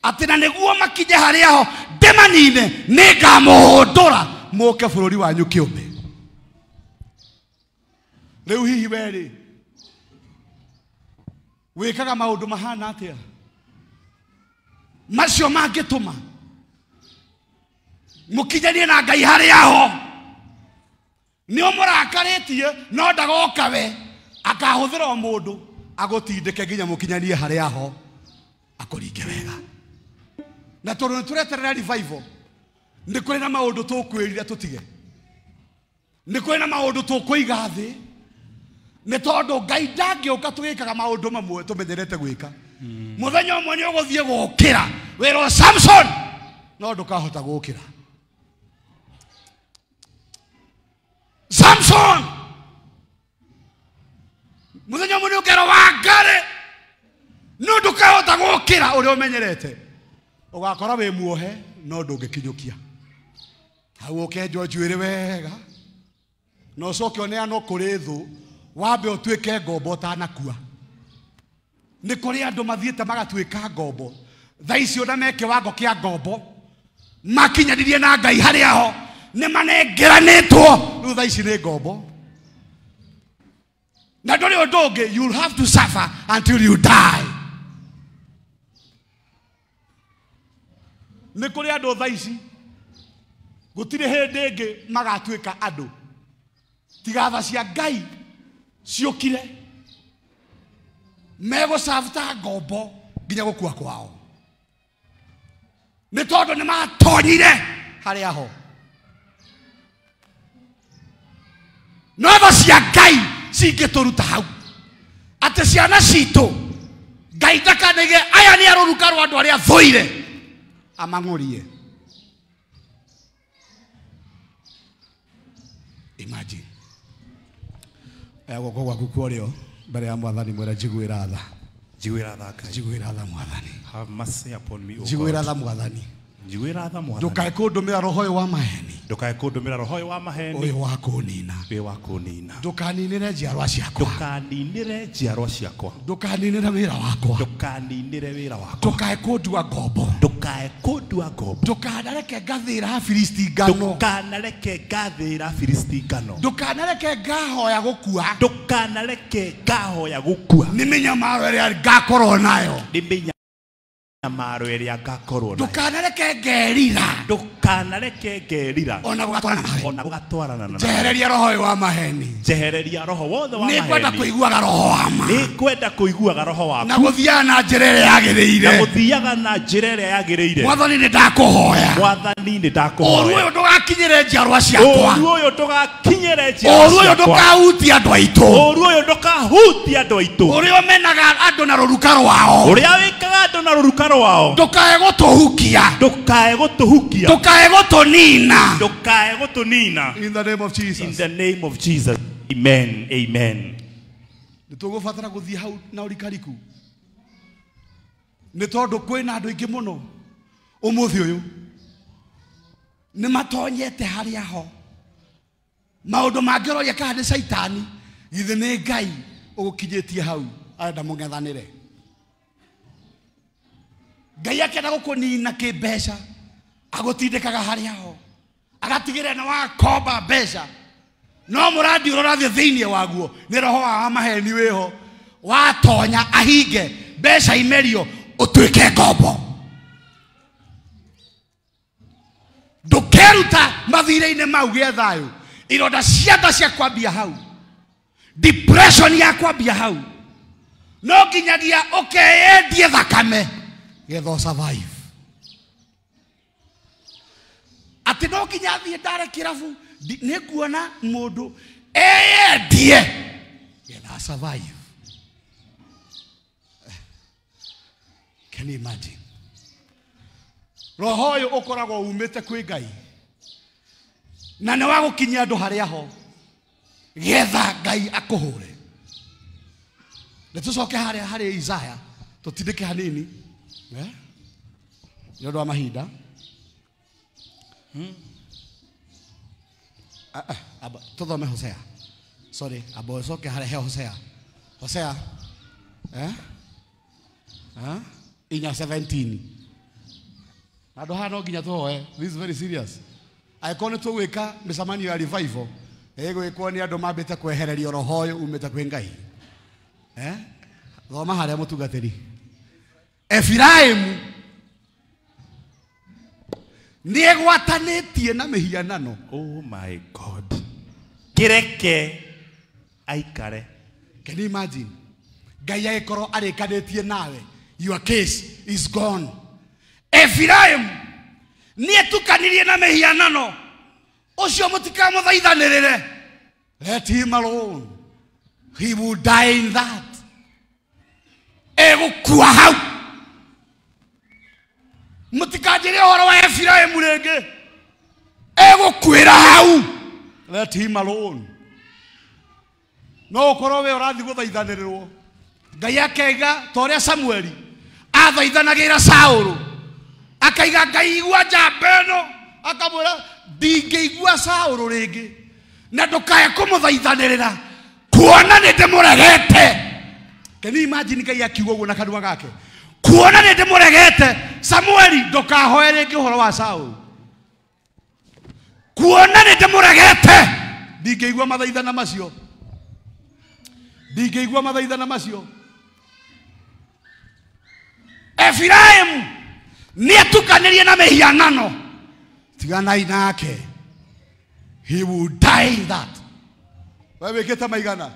atina niguo makinye haria ho ndemanine ningamuhundura muke bururi wanyu kiumbe riu hihi weri wikaga maundu mahana atia macio mangituma mukinyanie na Ngai haria ho nio murakaritie no ndagoka we akahuthira mundu agutindike nginya mukinyanie haria ho akuringe wega na tondu tureterera revival ni kuri na maundu tukwirira tutige ni kuri na maundu tukwiga thi ni tondu Ngai ndangiuka tugikaga maundu mamwe tumenyerete gwika muthenya umwe ni uguthie gukira wiro Samson no ndukahota gukira Samson muthenya umwe ni ukero wa ngare no ndukahota gukira uria umenyerete ugakora we muohe no ndungikinyukia hau ukenjwo njuire wega no coke oneano kuri thu wambe utuike ngombo tanakua ni kuri andu mathiete magatuika ngombo thaici ona me kiwango kia ngombo makinyanirie na Ngai haria ho ni manengeranitwo riu thaici ni ngombo na nduri undu ungi you'll have to suffer until you die ni kuri andu thaici gutire hindi ingi magatuika andu tigatha cia Ngai ciukire mego savta ngombo nginya gukua kwao ni tondu ni matonyire haria ho no tha cia Ngai cingituruta hau ati ciana citu Ngai ndakanige aya ni aruruka rwa andu aria thuire amangurie imagine ego kwa kukurio mbere ya mwathani mwera njiguira tha mwathani have mercy upon me, O njiguira God. tha mwathani Njiguira tha mwathani. ndukae kundumira roho uyu wa maheni Ndukae kundumira roho uyu wa maheni. uyu wa kunina Wi wa kunina. ndukaninire njiarwa ciakwa Ndukaninire njiarwa ciakwa. ndukaninire wira wakwa Ndukaninire wira wakwa. ndukae kundua ngombo Ndukae kundua ngombo. ndukanareke ngathira Afilisti ngano Ndukanareke ngathira Afilisti ngano. ndukanareke ngahoya gukua Ndukanareke ngahoya gukua. nĩ mĩnyamaro ĩrĩa ngakorwo nayo Nĩ maro ĩrĩa ngakorwo nayo. Ndukanareke ngerira. Ndukanareke ngerira. Ona gũgatwarana na. Jehereria roho ũyũ wa maheni. Jehereria roho wothe wa maheni. Nĩngwenda kũiguaga roho wa ma. Nĩngwenda kũiguaga roho waku. Na gũthiaga na njĩra ĩrĩa yagĩrĩire. Na gũthiaga na njĩra ĩrĩa yagĩrĩire. Mwathani nĩndakũhoya. Mwathani nĩndakũhoya. Ũru ũyũ ndũgakinyĩre njiarwa ciakwa. Ũru ũyũ ndũgakinyĩre njiarwa ciakwa. Ũru ũyũ ndũkahutie andũ aitũ. Ũru ũyũ ndũkahutie andũ aitũ. Ũrĩa ũmenaga andũ na rũruka rwao. Ũrĩa wĩkaga andũ na rũruka rwao. Ndukae gũtũhukia. Ndukae gũtũhukia. Ndukae gũtũnina. Ndukae gũtũnina. In the name of Jesus. In the name of Jesus. Amen. Amen. Nĩtũgũbatara gũthiĩ hau na ũrikariku. Nĩ tondũ kwĩna andũ aingĩ mũno ũmũthĩ ũyũ nĩmatonyete harĩa ho. Maũndũ mangĩroria kana nĩ Saitani, githĩ nĩ Ngai ũgũkinyĩtie hau arenda mũng'ethanĩre. Ngai akĩenda gũkũnina kĩmbeca agũtindĩkaga harĩa ho, agatigĩrĩra nĩ wakomba mbeca, no mũrandi ũrathiĩ thĩinĩ waguo nĩ roho wa maheni wĩho, watonya ahinge mbeca imerio ũtuĩke ngombo. Ndũkeruta mathirĩ-inĩ mau gĩa thayũ, ironda cia nda cia kwambia hau, depression ya kwambia hau, no nginyagia ũkeyendie thakame getha survive. Ati no nginya thiĩ ndare kĩrabu nĩnguona mũndũ eyendie getha survive. Can you imagine? Roho ũyũ ũkoragwo umĩte kwĩ Ngai na nĩ wa gũkinyia andũ harĩa ho getha Ngai akũhũre. Nĩtũcoke harĩ Isaya tũtindĩke hanini nĩ ũndũ wa mahinda. Tũthome Hosea. Sorry, abo ũcoke harĩ Hosea. Hosea 4:17. Andũ haha no nginya tũhoe. This is very serious. Aikone tũgwĩka mĩcemanio ya revival ĩgwĩkwo nĩ andũ mambĩte kwehererio roho ũyũ umĩte kwĩ Ngai. Thoma harĩa mũtungatĩri. Efiraimu nĩegwatanĩtie na mĩhianano. Oh my God. Kĩreke aikare. Can you imagine? Ngai agĩkorwo arĩkanĩtie nawe. Your case is gone. Efiraimu nĩetukanirie na mĩhianano. Ũcio mũtikamũthaithanĩrĩre. Let him alone. He will die in that. Egũkua hau. Mũtikanjĩre ũhoro wa Efiraimu rĩngĩ. Egũkuĩra hau. Let him alone. No ũkorwo we ũrathiĩ gũthaithanĩrĩrwo. Ngai akaiga ta ũrĩa Samueli athaithanagĩra Saũlũ, akaiga Ngai igua njamba ĩno, akamwĩra ndingĩigua Saũlũ rĩngĩ na ndũkae kũmũthaithanĩrĩra kuona nĩ ndĩmũregete. Can you imagine Ngai akiuga ũguo na kanua gake? Kuona nĩ ndĩmũregete Samueli ndũkahoe rĩngĩ ũhoro wa Saũlũ. Kuona nĩ ndĩmũregete ndingĩigua mathaithana macio. Ndingĩigua mathaithana macio. Efiraimu nĩetukanĩrie na mĩhianano. Tiganai nake. He will die in that. Wewe wĩkĩte maigana.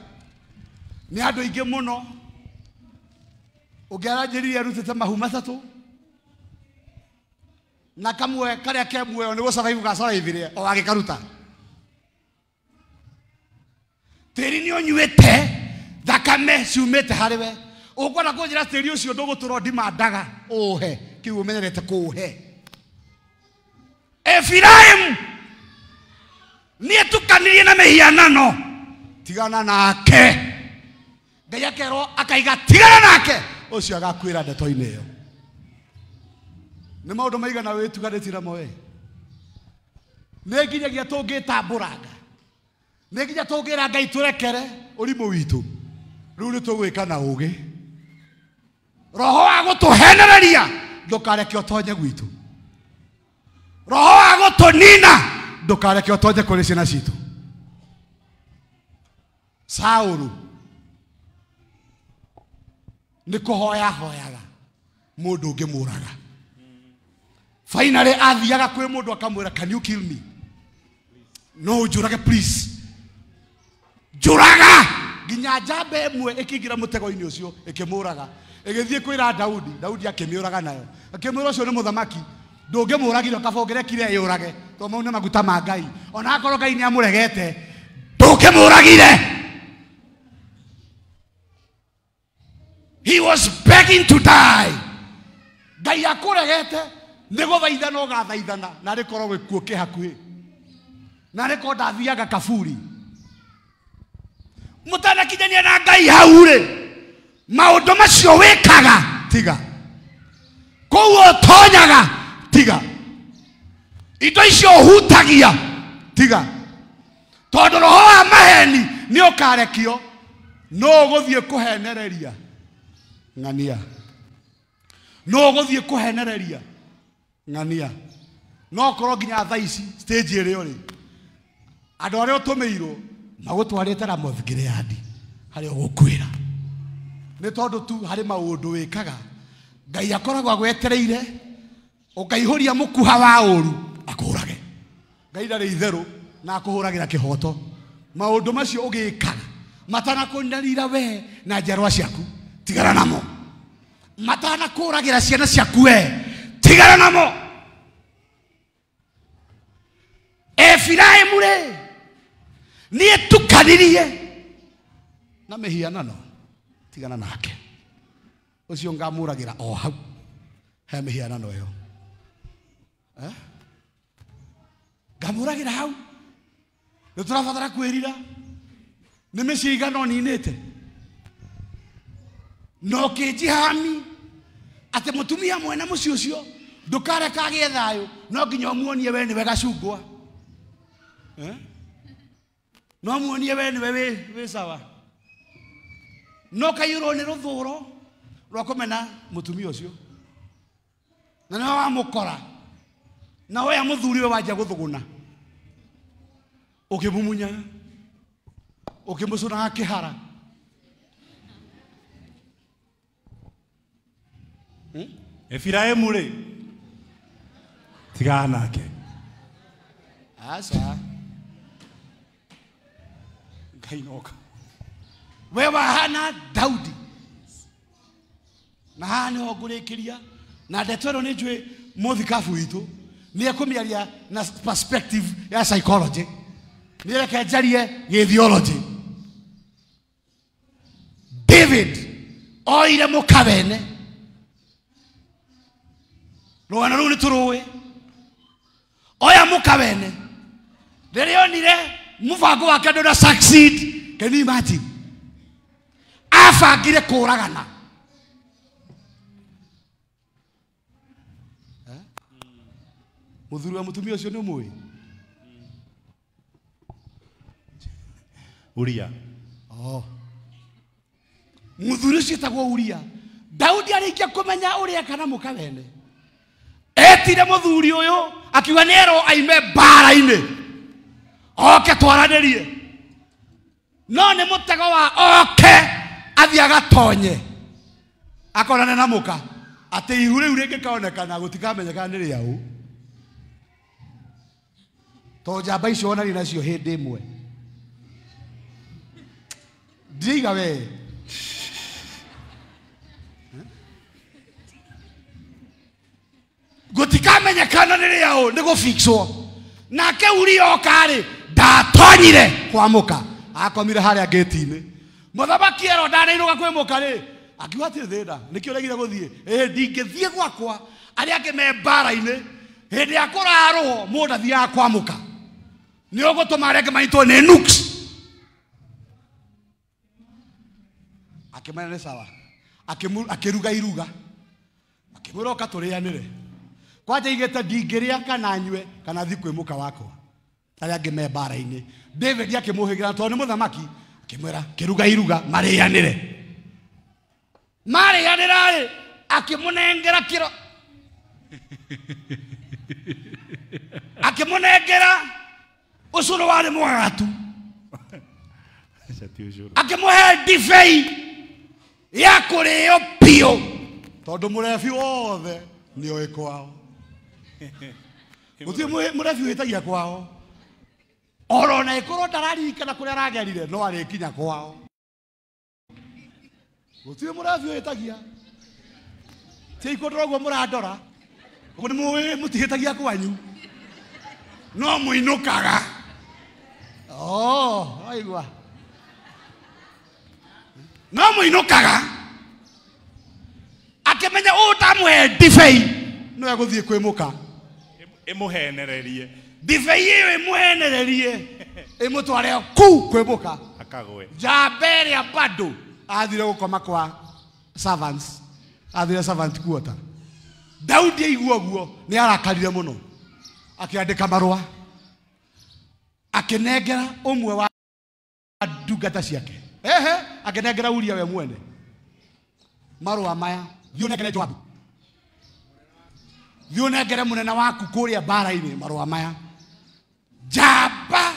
Nĩ andũ aingĩ mũno ũngĩaranjĩrire arutĩte mahu matatũ na kamwe karĩa ke muoyo nĩguo survive gacarithire o agĩkaruta. Tĩri nĩ ũnyuĩte thakame ciumĩte harĩ we. Ũkwenda kũnjĩra tĩri ũcio ndũgũtũra ndimandaga ũhe kĩu ũmenyerete kũũhe. Efiraimu nĩetukanirie na mĩhianano. Tigana nake. Ngai akerwo akaiga tigana nake. Ũcio agakwĩra ndeto-inĩ ĩyo. Nĩ maũndũ maigana wĩtuganĩtie namo we? Nĩ nginyagia tũngĩtambũranga. Nĩ nginya tũngĩra Ngai tũrekere ũrimũ witũ. Rĩu nĩ tũgwĩka na ũgĩ. Roho wa gũtũhenereria ndũkareke ũtonye gwitũ. Roho wa gũtũnina ndũkareke ũtonye kũrĩ ciana citũ. Saũlũ nĩ kũhoya hoyaga mundu ngimuraga. Finally athiaga kwi mundu akamwira, can you kill me? No, njurage please. Njuraga. Nginya njamba imwe ikingira mutego-ini ucio ikimuraga. Igithie kwira Daudi, Daudi akimiuraga nayo. Akimwira ucio ni muthamaki. Ndungimuragire kabongere kire yurage. To mau ni maguta ma Ngai. Ona akorwo Ngai ni amuregete, ndungimuragire. He was begging to die. Ngai akuregete nego thaithana ugathaithana na rikorwo gikuo kihakuhi. Na riko ndathiaga kaburi. Mutanakithania na Ngai hau ri. Maundu macio wikaga tiga. Kouo tonyaga tiga. Indo icio hutagia tiga. Tondu roho wa maheni ni ukarekio no guthie kuhenereria. Ngania. No guthie kuhenereria. Ngania. No korwo nginya tha ici stage iri uri. Andu aria utumirwo magutwarite na Gileadi hari ugukwira. Ni tondu tu hari maundu wikaga Ngai akoragwo agwetereire ukaihuria mukuha wa uru akurage. Ngai ndari itheru na akuhuragira kihoto. Maundu macio ugikaga matana kundarira we na njarwa ciaku tigara namo. Matana kuragira ciana ciaku we tigara namo. Efiraimu re ni etukanirie na mehianano tigana nake. Ucio ngamuragira o hau he mehianano yo. Ngamuragira hau. Niturabatara kwirira ni meciigano ninite no kijihami ate mutumia mwena muci ucio ndukare kagie thayo no nginya muonie we niwe gacungwa. No muonie we niwe we sawa. No kayuro ni ruthuro rwa kumena mutumia ucio na no wa mukora na we amuthuri we wajia guthuguna ukimumunya ukimusuna kihara. Efiraimu ri tigana nake. Asa Ngai we wahana Daudi na hani ogurikiria na ndetero ni njui muthikabu witu ni ekumiaria na perspective ya psychology ni reke njarie gi theology. David oire mukabene rwana runi turuwe oya mukabene ndirionire mubango wake ndona succeed. Can you imagine? Afangire kuragana muthuri wa mutumia ucio ni umwe Uria. Muthuri ucio tagwo Uria. Daudi arikia kumenya uria kana mukabene etire muthuri uyu akiwa nero aime bara-ini oke twaranirie. No ni mutego wa oke athiaga tonye akorane na muka ati ihu riu ringi kaonekana gutikamenyeka ni riau. To njamba icio onani nacio hindi imwe ndiga we gutikamenyekana ni riau ni gufixwo. Nake Uria okari ndatonyire kwa muka akomire haria gate-ini. Muthamaki ero ndanairuga kwi muka ri akiuga ati thida nikio regire guthie ndingithie gwakwa aria angi me bara-ini hindi akuraruho mundu athiaga kwa muka ni ugutuma aria angi maitwo ni nuks. Akimana ni sawa akiruga iruga akimwira oka turianire kwaja igete ndingiria kana nywe kana thi kwi muka wakwa aria angi me bara-ini. David akimuhigira tondu ni muthamaki akimwira kiruga iruga marianire ri akimunengera kiro akimunengera ucuru wari mwagatu akimuhe divei ya kurio pio tondu murebi wothe ni oe kwao guti murebi witagia kwao orona ikorwo ndararikana kuria aragerire no arikinya kwao guti murebi witagia tiko drogo muradora uko ni mutihitagia kwanyu no muinukaga aigua no muinukaga akimenya utamwe divei no eguthie kwimuka imuhenererie divei iyo imuhenererie imutware ku kwimuka akagwe Jaberi bado athire gukoma kwa servants athire servant quarter Daudi aigua guo ni arakarire muno akiandika marua akinengera umwe wa ndungata ciake akinengera Uria we mwene marua maya thionekere Joabu thionekere munene waku kuria bara-ini marua maya njamba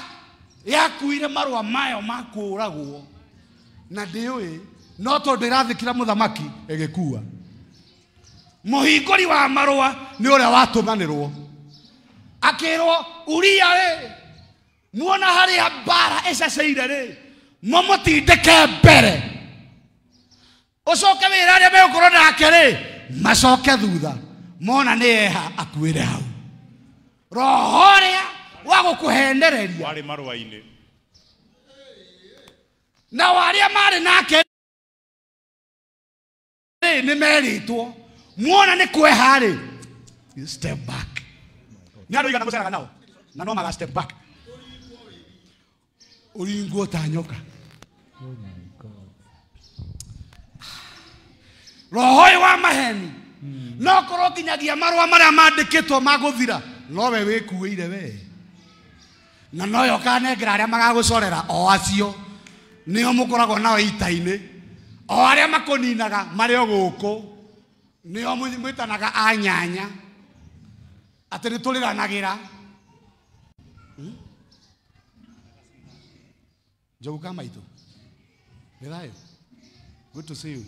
yakuire marua mayo makuragwo na ndiwe no tondu irathikira muthamaki igikua muhinguri wa marua ni uria watumanirwo akirwo Uria ri muona haria bara iceceire ri mumutindike mbere ucoke wira aria megukorwo nake ri macoke thutha mona ni eha akuire hau roho ria wa gukuhendereria wari marua-ini na waria mari nake ni meritwo muona ni kweha ri step back ni andu igana guceraga nao na no maga step back uringo tanyoka roho wa maheni no korwo kinyagia marua maria mandikitwo maguthira no we wikuire we na no yo kanengera aria magagucorera o acio nio mukoragwo nao ita-ini o aria makuninaga mari o guku nio mwitanaga anyanya ati ni tuliranagira Jogu kama itu Belayo good to see you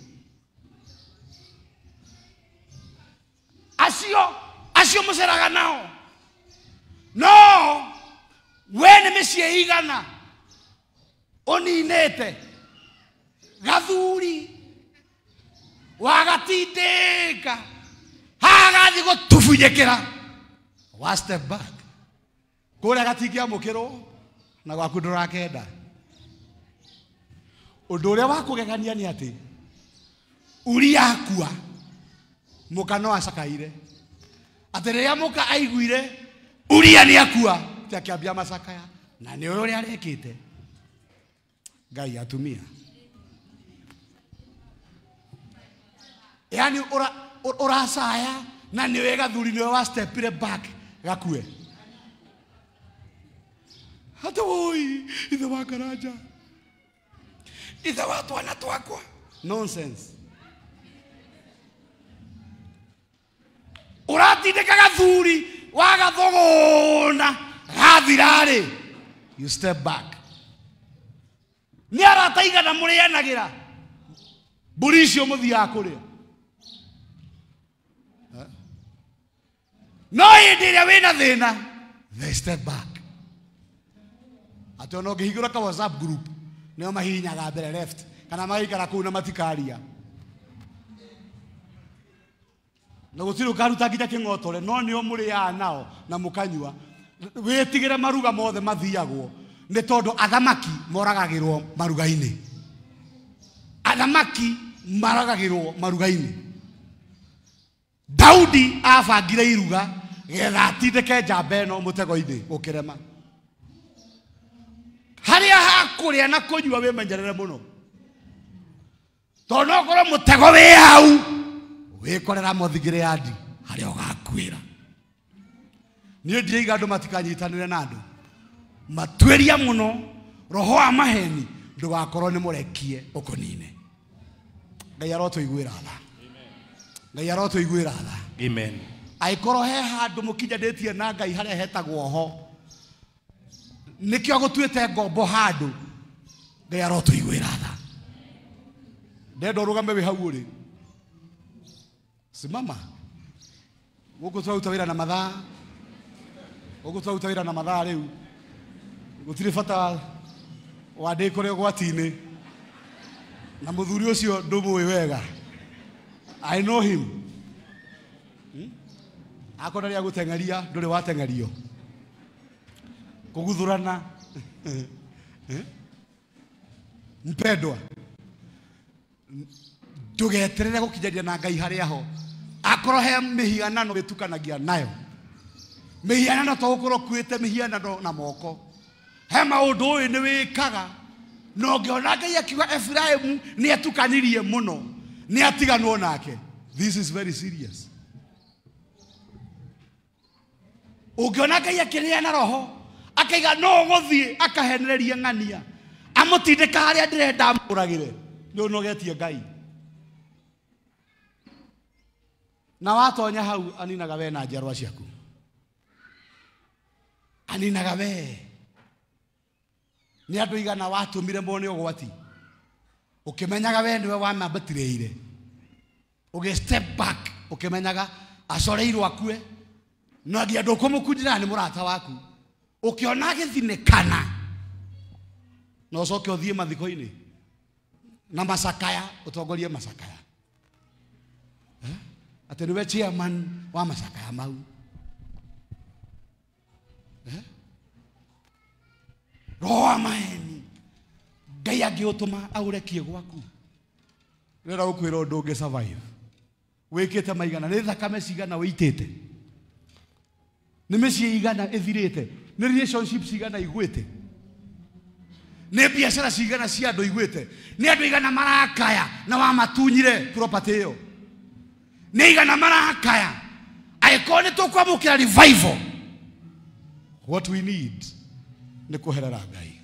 Asio museraga nao no wene micie igana oninete gathuri wagatindika hagathi gutubunyekera wa step back kuria gatikia mukiro na gwaku ndurakenda undu uria wakugegania ni ati Uria akua muka no acakaire ati riria muka aiguire Uria ni akua tiakiambia macakaya na ni uria arekite Ngai atumia yani uracaya na ni wega thuri ni wa stepire back gakue hata woi ithe wa Karanja ithe wa twana twakwa nonsense uratindika gathuri wagathogona gathirari you step back ni arataiga na murianagira mburi icio muthia kuria no hindi iria wina thina they step back ati ono ngihingura ka WhatsApp group nio mahihinyaga mbere left kana magaikara kuu na matikaria na gutiri ukaruta nginya king'otore no nio muriaa nao na mukanyua witigire maruga mothe mathiagwo ni tondu athamaki moragagirwo maruga-ini athamaki maragagirwo maruga-ini Daudi abangire iruga getha atindike njamba ĩno mutego-ini gukirema haria hakuria na kunyua wimenyerere muno tondu okorwo mutego wi hau wikorera muthigire yandi haria ugakwira nie ndiriga andu matikanyitanire na andu matweria muno roho wa maheni ndugakorwo ni murekie ukunine Ngai aroto igwira tha Ngai aroto igwira tha amen aikorwo he handu mukinyanĩtie na Ngai haria hetagwo ho nikio gutuite ngombo handu Ngai aroto igwira tha ndendo rugame wi hau uri Simama. Guku twaruta wira na mathaa. Guku twaruta wira na mathaa riu. Gutire bata wa ndikore gwati-ini. Na muthuri ucio ndumui wega. I know him. Akona ria gutengeria nduri watengerio. Kuguthurana. Mpendwa. Ndugeterere gukinyaria na Ngai haria ho. Akorwo he mihianano bitukanagia nayo. Mihianano to gukorwo kuite mihianano na moko. He maundu uyu ni wikaga. No ngiona Ngai akiuga Efraimu ni atukanirie muno. Ni atiganwo nake. This is very serious. Ungiona Ngai akiria na roho akaiga no guthie akahenereria ng'ania amutindika haria ndirenda amuragire ni unogetie Ngai. Na watonya hau aninaga we na njiarwa ciaku. Aninaga we. Ni andu igana watumire mone ugwati. Ukimenyaga we ndiwe wamambatireire. Uge step back ukimenyaga acoreirwo akue. No ngia ndukumukunjira ni murata waku. Ukiona githinekana. No coke uthie mathiko-ini. Na macakaya utongorie macakaya. Ati niwe chairman wa macakaya mau. Roa maheni. Ngai angiutuma aurekie gwaku. Rera ukwira undu ungi survive. Wikite maigana ni thakame cigana witite. Ni mĩciĩ igana ithirite. Ni relationships igana igwite. Ni biashara cigana cia andu igwite. Ni andu igana marakaya na wamatunyire property iyo. Ni igana marakaya. Aiko ni tukwamukira revival. What we need ni kuherera Ngai.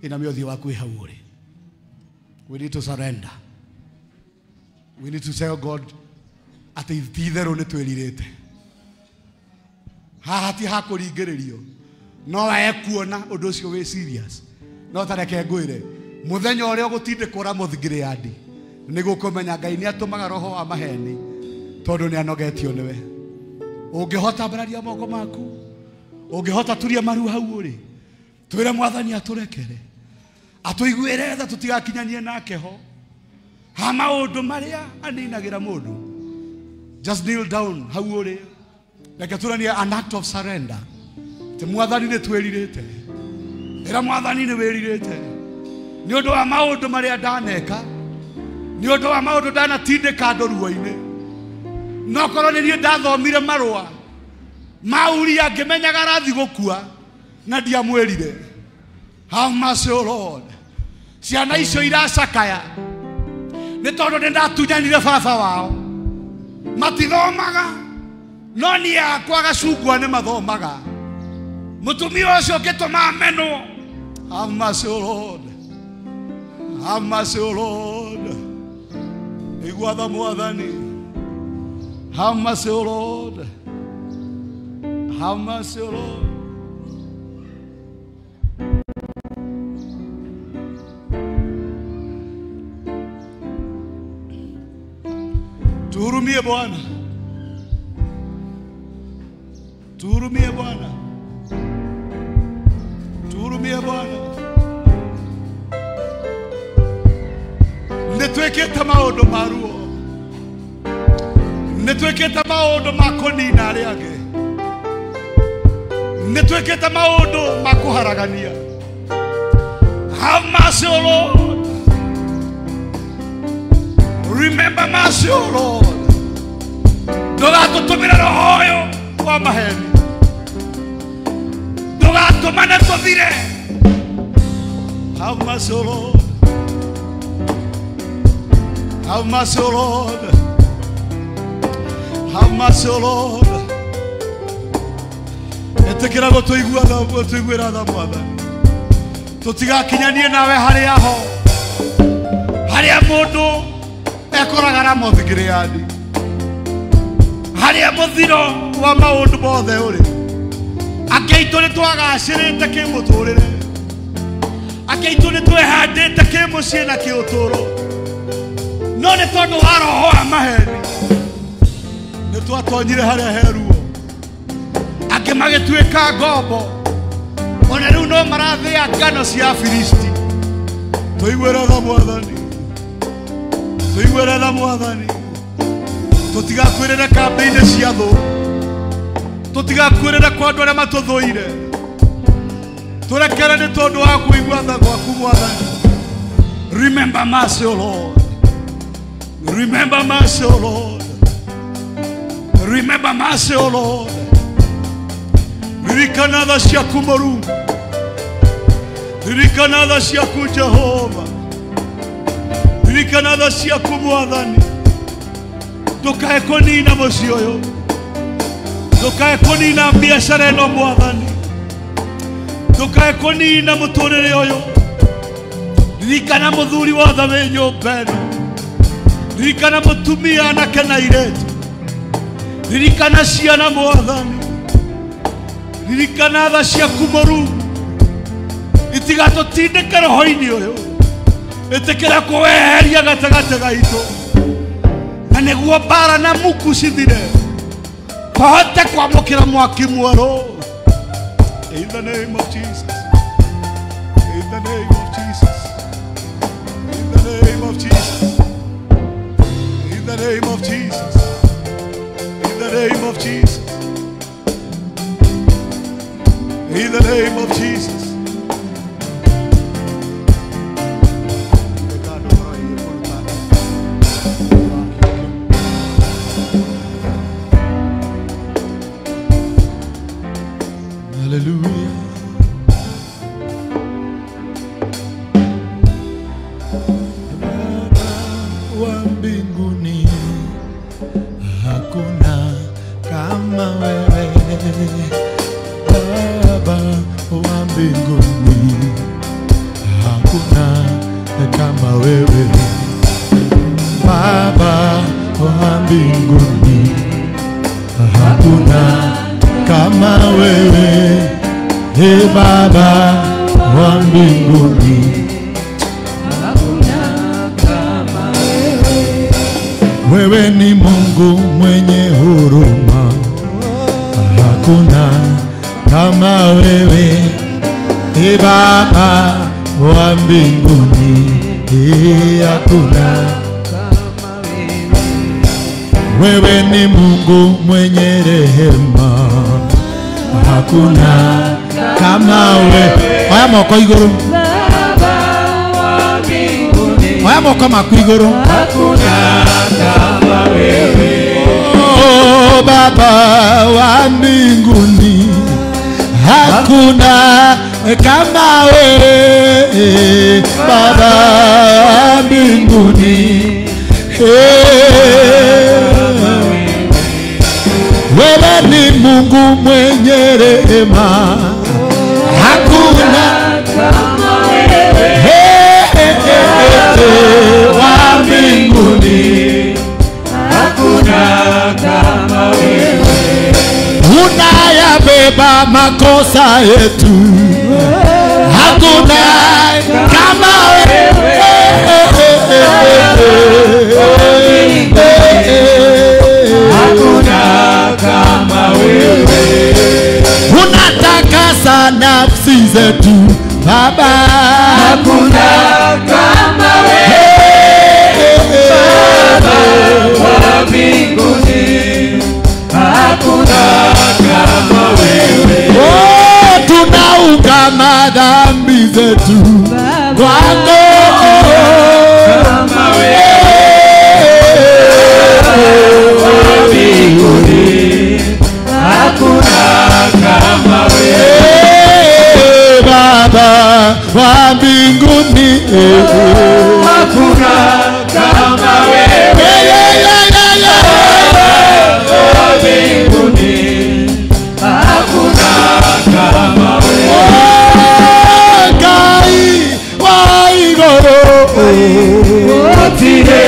Ina miothi waku hau uri. We need to surrender. We need to tell God ati ithitheru ni twiririte. Hahati hakuringiririo. No wae kuona undu ucio we serious. No tareke ngwire. Muthenya uria gutindikura muthingiriandi. Ni gukumenya Ngai ni atumaga roho wa maheni. Tondu ni anogetio niwe. Ungihota mbararia moko maku. Ungihota turia maru hau uri. Twire Mwathani aturekere. Atuiguire tha tutigakinyanie nake ho. Ha maundu maria aninagira mundu. Just kneel down hau uri. Like turania an act of surrender. Te Mwathani ni twiririte. Era Mwathani ni wiririte. Ni undu wa maundu maria ndaneka. Ni undu wa maundu ndanatindika ndoruo-ini. No korwo ni ndathomire marua. Mauria ngimenyaga rathi gukua na ndiamwirire. Have mercy, O Lord. Ciana icio iracakaya. Ni tondu ndatunyanire baba wao. Matithomaga. No ni akwa gacungwa ni mathomaga. Mutumia ucio ngituma menwo. Have mercy, O Lord. Have mercy, O Lord. Igwatha Mwathani. Have mercy, O Lord. Have mercy, O Lord. Tuhurumie Bwana. Tuhurumie Bwana. Tuhurumie Bwana. Nitwekete maundu maruo. Nitwekete maundu makonina aria angi. Nitwekete maundu makuharagania. Have mercy, O Lord. Remember mercy, O Lord. Ndugatutumire roho uyu wa maheni. Ndugatumane tuthire. Have mercy, O Lord. Have mercy, O Lord. Have mercy, O Lord. Etekera gutuiguira tha Mwathani. Tutigakinyanie nawe haria ho. Haria mundu ekoraga na muthingiriani. Haria muthiro wa maundu mothe uri. Akeitu ni twagacirite kimuturire. Akeitu ni twehandite kimucii na kiuturo. No ni tondu wa roho wa maheni. twatonyire haria heruo ange magituika ngombo ona riu no marathia ngano cia Filisti tuigwera tha mwathani tutigakwirire kambi-ini cia thu tutigakwirire kwa andu aria matuthuire turekere ni tondu wa kuigua tha gwaku mwathani. Remember mercy, O Lord. Remember mercy, O Lord. Remember mercy, O Lord. Ririkana tha ciaku Mũrungu, ririkana tha ciaku Jehova, ririkana tha ciaku Mwathani. Ndukae kunina muciĩ ũyũ, ndukae kunina biacara ĩno Mwathani, ndukae kunina mũtũrĩre ũyũ. Ririkana mũthuri wothe wĩ nyũmba ĩno, ririkana mũtumia anake na airĩtu, ririkana ciana Mwathani, ririkana tha ciaku Mũrungu. Itigatũtindĩke roho-inĩ ũyũ, ĩtĩkĩra kũweheria gatagatĩ gaitũ, na nĩguo mbara na muku cithire tũhote kwamũkĩra mwaki mwerũ. In the name of Jesus, in the name of Jesus, in the name of Jesus, in the name of Jesus, in the name of Jesus, in the name of Jesus. Hallelujah. Baba wa mbinguni, hakuna kama wewe. Baba wa mbinguni, hakuna kama wewe. Baba wa mbinguni, hakuna kama wewe. Hey Baba wa mbinguni, hakuna kama wewe. Wewe ni Mungu mwenye huruma, hakuna kama wewe. Hey Baba wa mbinguni, hakuna kama wewe. Wewe ni Mungu mwenye rehema, hakuna kama wewe. Oya moko iguru, Baba wa mbinguni, oya moko maku iguru. Hakuna kama wewe. Oh Baba wa mbinguni, hakuna kama wewe. Baba wa mbinguni, wewe ni Mungu mwenye rehema, hakuna kama wewe. Wa mbinguni, hakuna kama wewe. Unayabeba makosa yetu, hakuna kama wewe. Hakuna kama wewe. Unatakasa nafsi zetu Baba, hakuna kama wewe. Baba wa mbinguni, hakuna kama wewe. Oh, tunaungama dhambi zetu kwako, kama wewe. Wa mbinguni, hakuna kama wewe. Baba wa mbinguni, hakuna kama wewe. Wa mbinguni, hakuna kama wewe. Ngai wa iguru, otire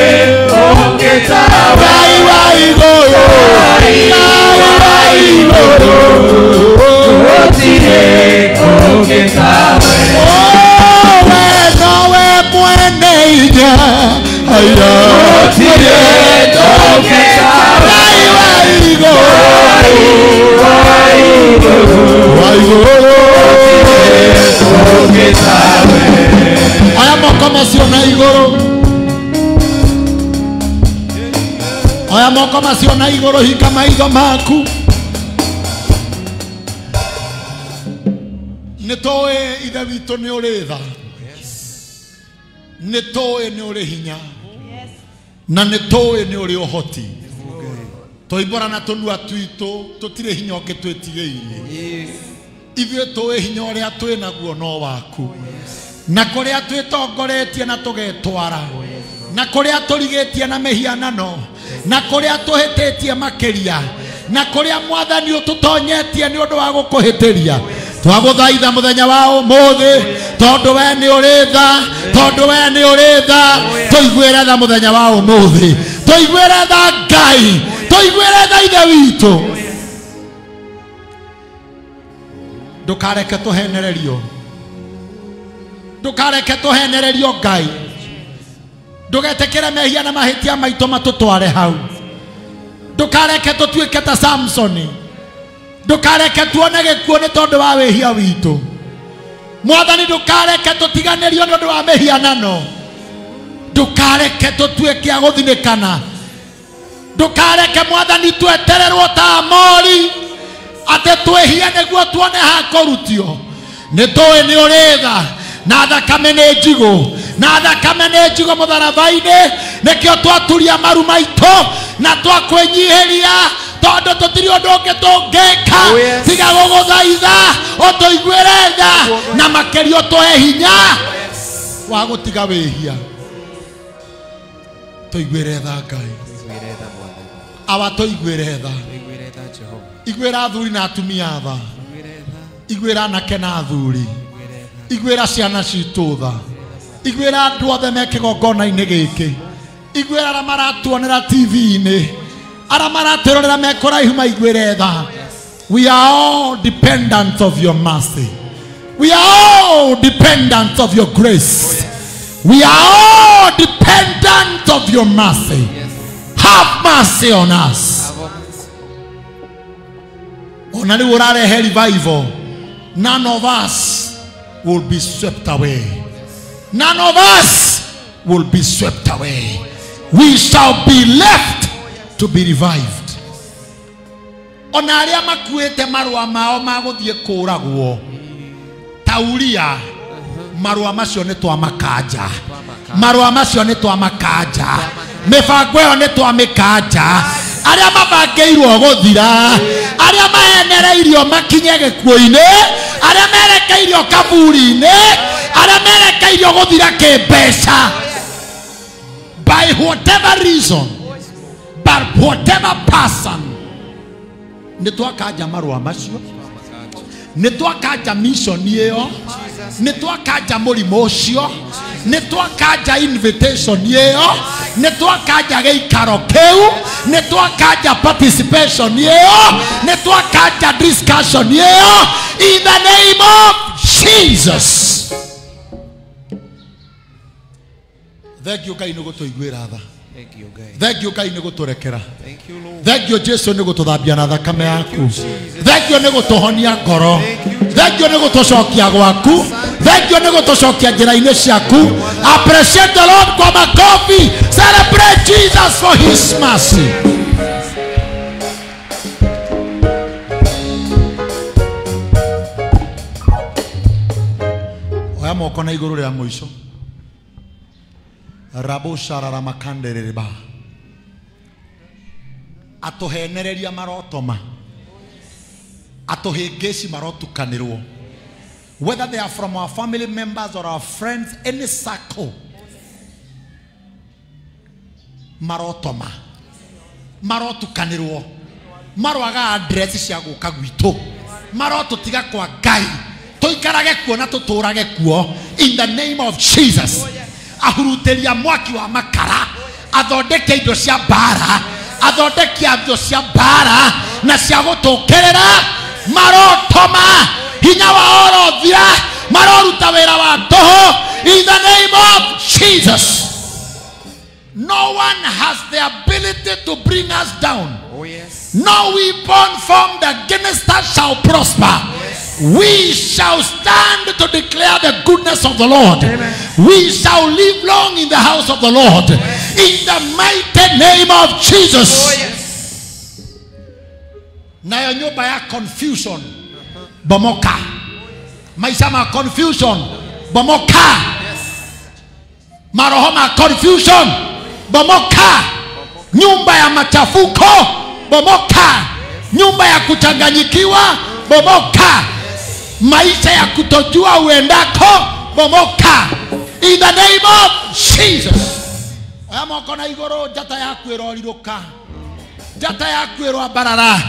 ongeta. Ngai wa iguru, Ngai wa iguru, otire ongeta. Oh, we no we mwe Aya moko macio na iguru. Aya moko macio na iguru hika maitho maku. Nitoe ithe witũ nĩ ũrĩ tha. Nitoe nĩ ũrĩ hinya. Na nitoe nĩ ũrĩ ũhoti. Toibora na tũnua twitũ tũtirĩ hinya ũngĩ twĩtigĩirie. Ithuĩ tũĩ hinya ũrĩa twĩ naguo no waku. Na kũrĩa twĩtongoretie na tũgetwara. Na kũrĩa tũrigĩtie na mĩhianano. Na kũrĩa tũhĩtĩtie makĩria. Na kũrĩa Mwathani ũtũtonyetie nĩ ũndũ wa gũkũhĩtĩria. Twagũthaitha mũthenya wa ũmũthĩ tondũ we nĩ ũrĩ tha, tondũ we nĩ ũrĩ tha, tũiguĩre tha mũthenya wa ũmũthĩ, tũiguĩre tha Ngai, tũiguĩre tha ithe witũ. Ndũkareke tũhenererio, ndũkareke tũhenererio Ngai, ndũgetĩkĩre mehia na mahĩtia maitũ matũtware hau, ndũkareke tũtuĩke ta Samsoni, ndũkareke tuone gĩkuũ nĩ tondũ wa wĩhia witũ. Mwathani ndũkareke tũtiganĩrio nĩ ũndũ wa mĩhianano, ndũkareke tũtuĩke a gũthinĩkana, ndũkareke Mwathani twetererwo ta Amori atĩ twĩhie nĩguo tuone ha kũrutio. Nĩtũĩ nĩ ũrĩ tha na thakame nĩ njigũ, na thakame nĩ njigũ mũtharaba-inĩ, nĩkĩo twaturia maru maitũ na twakwĩnyihĩria tondũ tũtirĩ ũndũ ũngĩ tũngĩka tiga gũgũthaitha ũtũiguĩre tha na makĩria ũtũhe hinya wa gũtiga wĩhia. Tũiguĩre tha Ngai, awa tũiguĩre tha, iguĩra athuri na atumia tha, iguĩra anake na athuri, iguĩra ciana citũ tha, iguĩra andũ othe me kĩgongona-inĩ gĩkĩ, iguĩra arĩa maratuonera TV-inĩ, arĩa maratũrorera me kũraihu maiguĩre tha. We are all dependent of your mercy. We are all dependent of your grace. We are all dependent of your mercy. Have mercy on us. Ona rĩu ũrarehe revival, none of us will be swept away. None of us will be swept away. We shall be left to be revived. Ona arĩa makuĩte marũa mao ma gũthiĩ kũragwo ta Uria, marũa macio nĩ twa makanja, marũa macio nĩ twa makanja, mĩbango ĩyo nĩ twa mĩkanja. Arĩa mabangĩirwo gũthira, arĩa mahenereirio makinye gĩkuũ-inĩ, arĩa merekeirio kaburi-inĩ, arĩa merekeirio gũthira kĩmbeca, by whatever reason, but whatever person, nĩ twakanja marũa macio, nĩ twakanja mission ĩyo, nĩ twakanja mũrimũ ũcio, nĩ twakanja invitation ĩyo, nĩ twakanja gĩikaro kĩu, nĩ twakanja participation ĩyo, nĩ twakanja discussion ĩyo, in the name of Jesus. Thank you Ngai nĩ gũtũiguĩra tha. Thank you Ngai nĩ gũtũrekera. Thank you Jesu nĩ gũtũthambia na thakame yaku. Thank you nĩ gũtũhonia ngoro. Thank you nĩ gũtũcokia gwaku. Thank you nĩ gũtũcokia njĩra-inĩ ciaku. Appreciate the Lord kwa makofi. Celebrate Jesus for his mercy. Oya moko na igũrũ rĩa mũico. Rabo sharara makandereba atohenereria marotoma atohengeci marotukanirwo, whether they are from our family members or our friends, any circle, marotoma marotukanirwo, marwaga address cia guka gwitũ, marotutiga kwa Ngai, tuikarage kuo na tuturage kuo in the name of Jesus. Ahuruteria mwaki wa makara, athondeke indo cia bara, athondeke indo cia bara na cia gũtũkĩrĩra, marotoma hinya wa orothia, maroruta wĩra wa tũhũ in the name of Jesus. No one has the ability to bring us down. Oh yes. No weapon formed against us shall prosper. We shall stand to declare the goodness of the Lord. We shall live long in the house of the Lord. In the mighty name of Jesus. Na nyumba ya confusion bomoka. Maisha ma confusion bomoka. Maroho ma confusion bomoka. Nyumba ya machafuko bomoka. Nyumba ya kuchanganyikiwa bomoka. Maisha ya kutojua uendako bomoka. In the name of Jesus. Aya kona igoro jata yaku iroriruka. Jata yaku irobarara.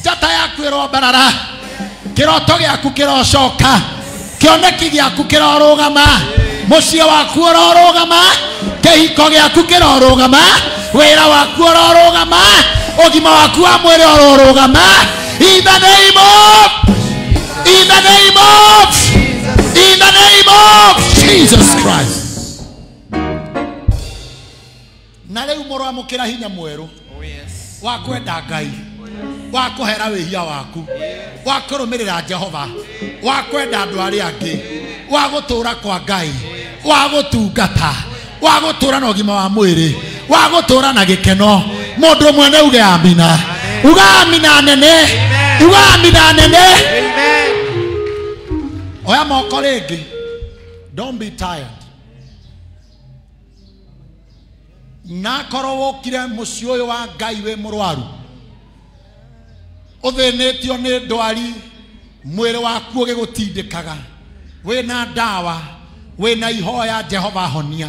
Jata yaku irobarara. Kiroto gyaku kirocoka. Kioneki gyaku kirorugama. Muciĩ waku urorugama. Kĩhiko gyaku kirorugama. Wĩra waku urorugama. Ũgima waku wa mwĩrĩ urorugama. In the name of Jesus Christ. Na rĩu mũramũkĩra hinya mwerũ wa kwenda Ngai, wa kũhera wĩhia waku, wa kũrũmĩrĩra Jehova, wa kwenda andũ arĩa angĩ, wa gũtũũra kwa Ngai, wa gũtungata, wa gũtũũra na ũgima wa mwĩrĩ, wa gũtũũra na gĩkeno. Mũndũ ũmwe nĩ uge amina. Uga amina nene. Uga amina nene. Oya moko rĩngĩ. Don't be tired. Na korwo wokire mũciĩ ũyũ wa Ngai wĩ mũrwaru, ũthĩnĩtio nĩ ndwari, mwĩrĩ waku ũgĩgũtindĩkaga, wĩna ndawa, wĩna ihoya, Jehova honia.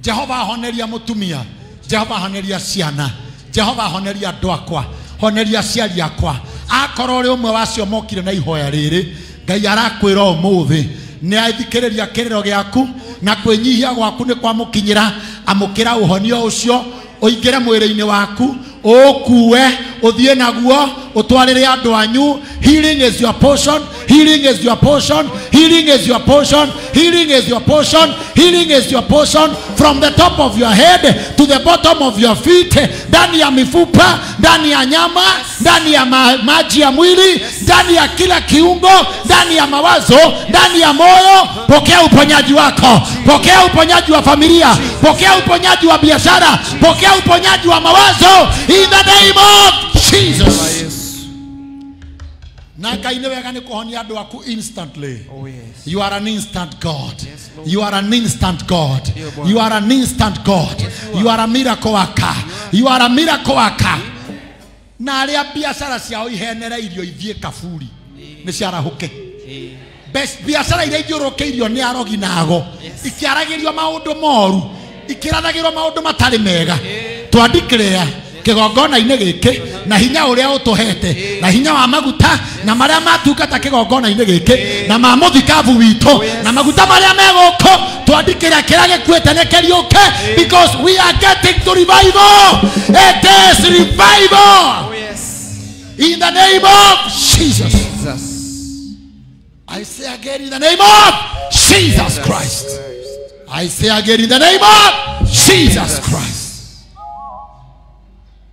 Jehova honeria mũtumia, Jehova honeria ciana, Jehova honeria andũ akwa, honeria aciari akwa. Akorwo ũrĩ ũmwe wacio mokire na ihoya rĩrĩ, Ngai arakwĩra ũmũthĩ nĩ athikĩrĩria kĩrĩro gĩaku na kwĩnyihia gwaku nĩ kwamũkinyĩra. Amũkĩra ũhonio ũcio, ũingĩre mwĩrĩ-inĩ waku, ũkuue, ũthiĩ naguo, ũtwarĩre andũ anyu. Healing is your portion. Healing is your portion. Healing is your portion. Healing is your portion. Healing is your portion. From the top of your head to the bottom of your feet. Ndani ya mifupa, ndani ya nyama, ndani ya maji ya mwili, ndani ya kila kiungo, ndani ya mawazo, ndani ya moyo. Pokea uponyaji wako. Pokea uponyaji wa familia. Pokea uponyaji wa biashara. Pokea uponyaji wa mawazo. In the name of Jesus. Na Ngai nĩ wega nĩ kũhonia andũ aku instantly. You are an instant God. You are an instant God. You are an instant God. You are a miracle worker. You are a miracle worker. Na arĩa biashara ciao ihenereirio ithiĩ kaburi nĩ ciarahũke. Biashara iria ithiũrũkĩirio nĩ arogi nago, ikiaragĩrio maũndũ moru, ikirathagĩrwo maũndũ matarĩ mega. Twandikĩrĩra kĩgongona-inĩ gĩkĩ na hinya ũrĩa ũtũhete na hinya wa maguta na marĩa matungata kĩgongona-inĩ gĩkĩ na ma mũthikabu witũ na maguta marĩa megũkũ, twandikĩra kĩrĩa gĩkuĩte nĩ kĩriũke, because we are getting to revival. It is revival. In the name of Jesus. I say again, in the name of Jesus Christ. I say again, in the name of Jesus Christ.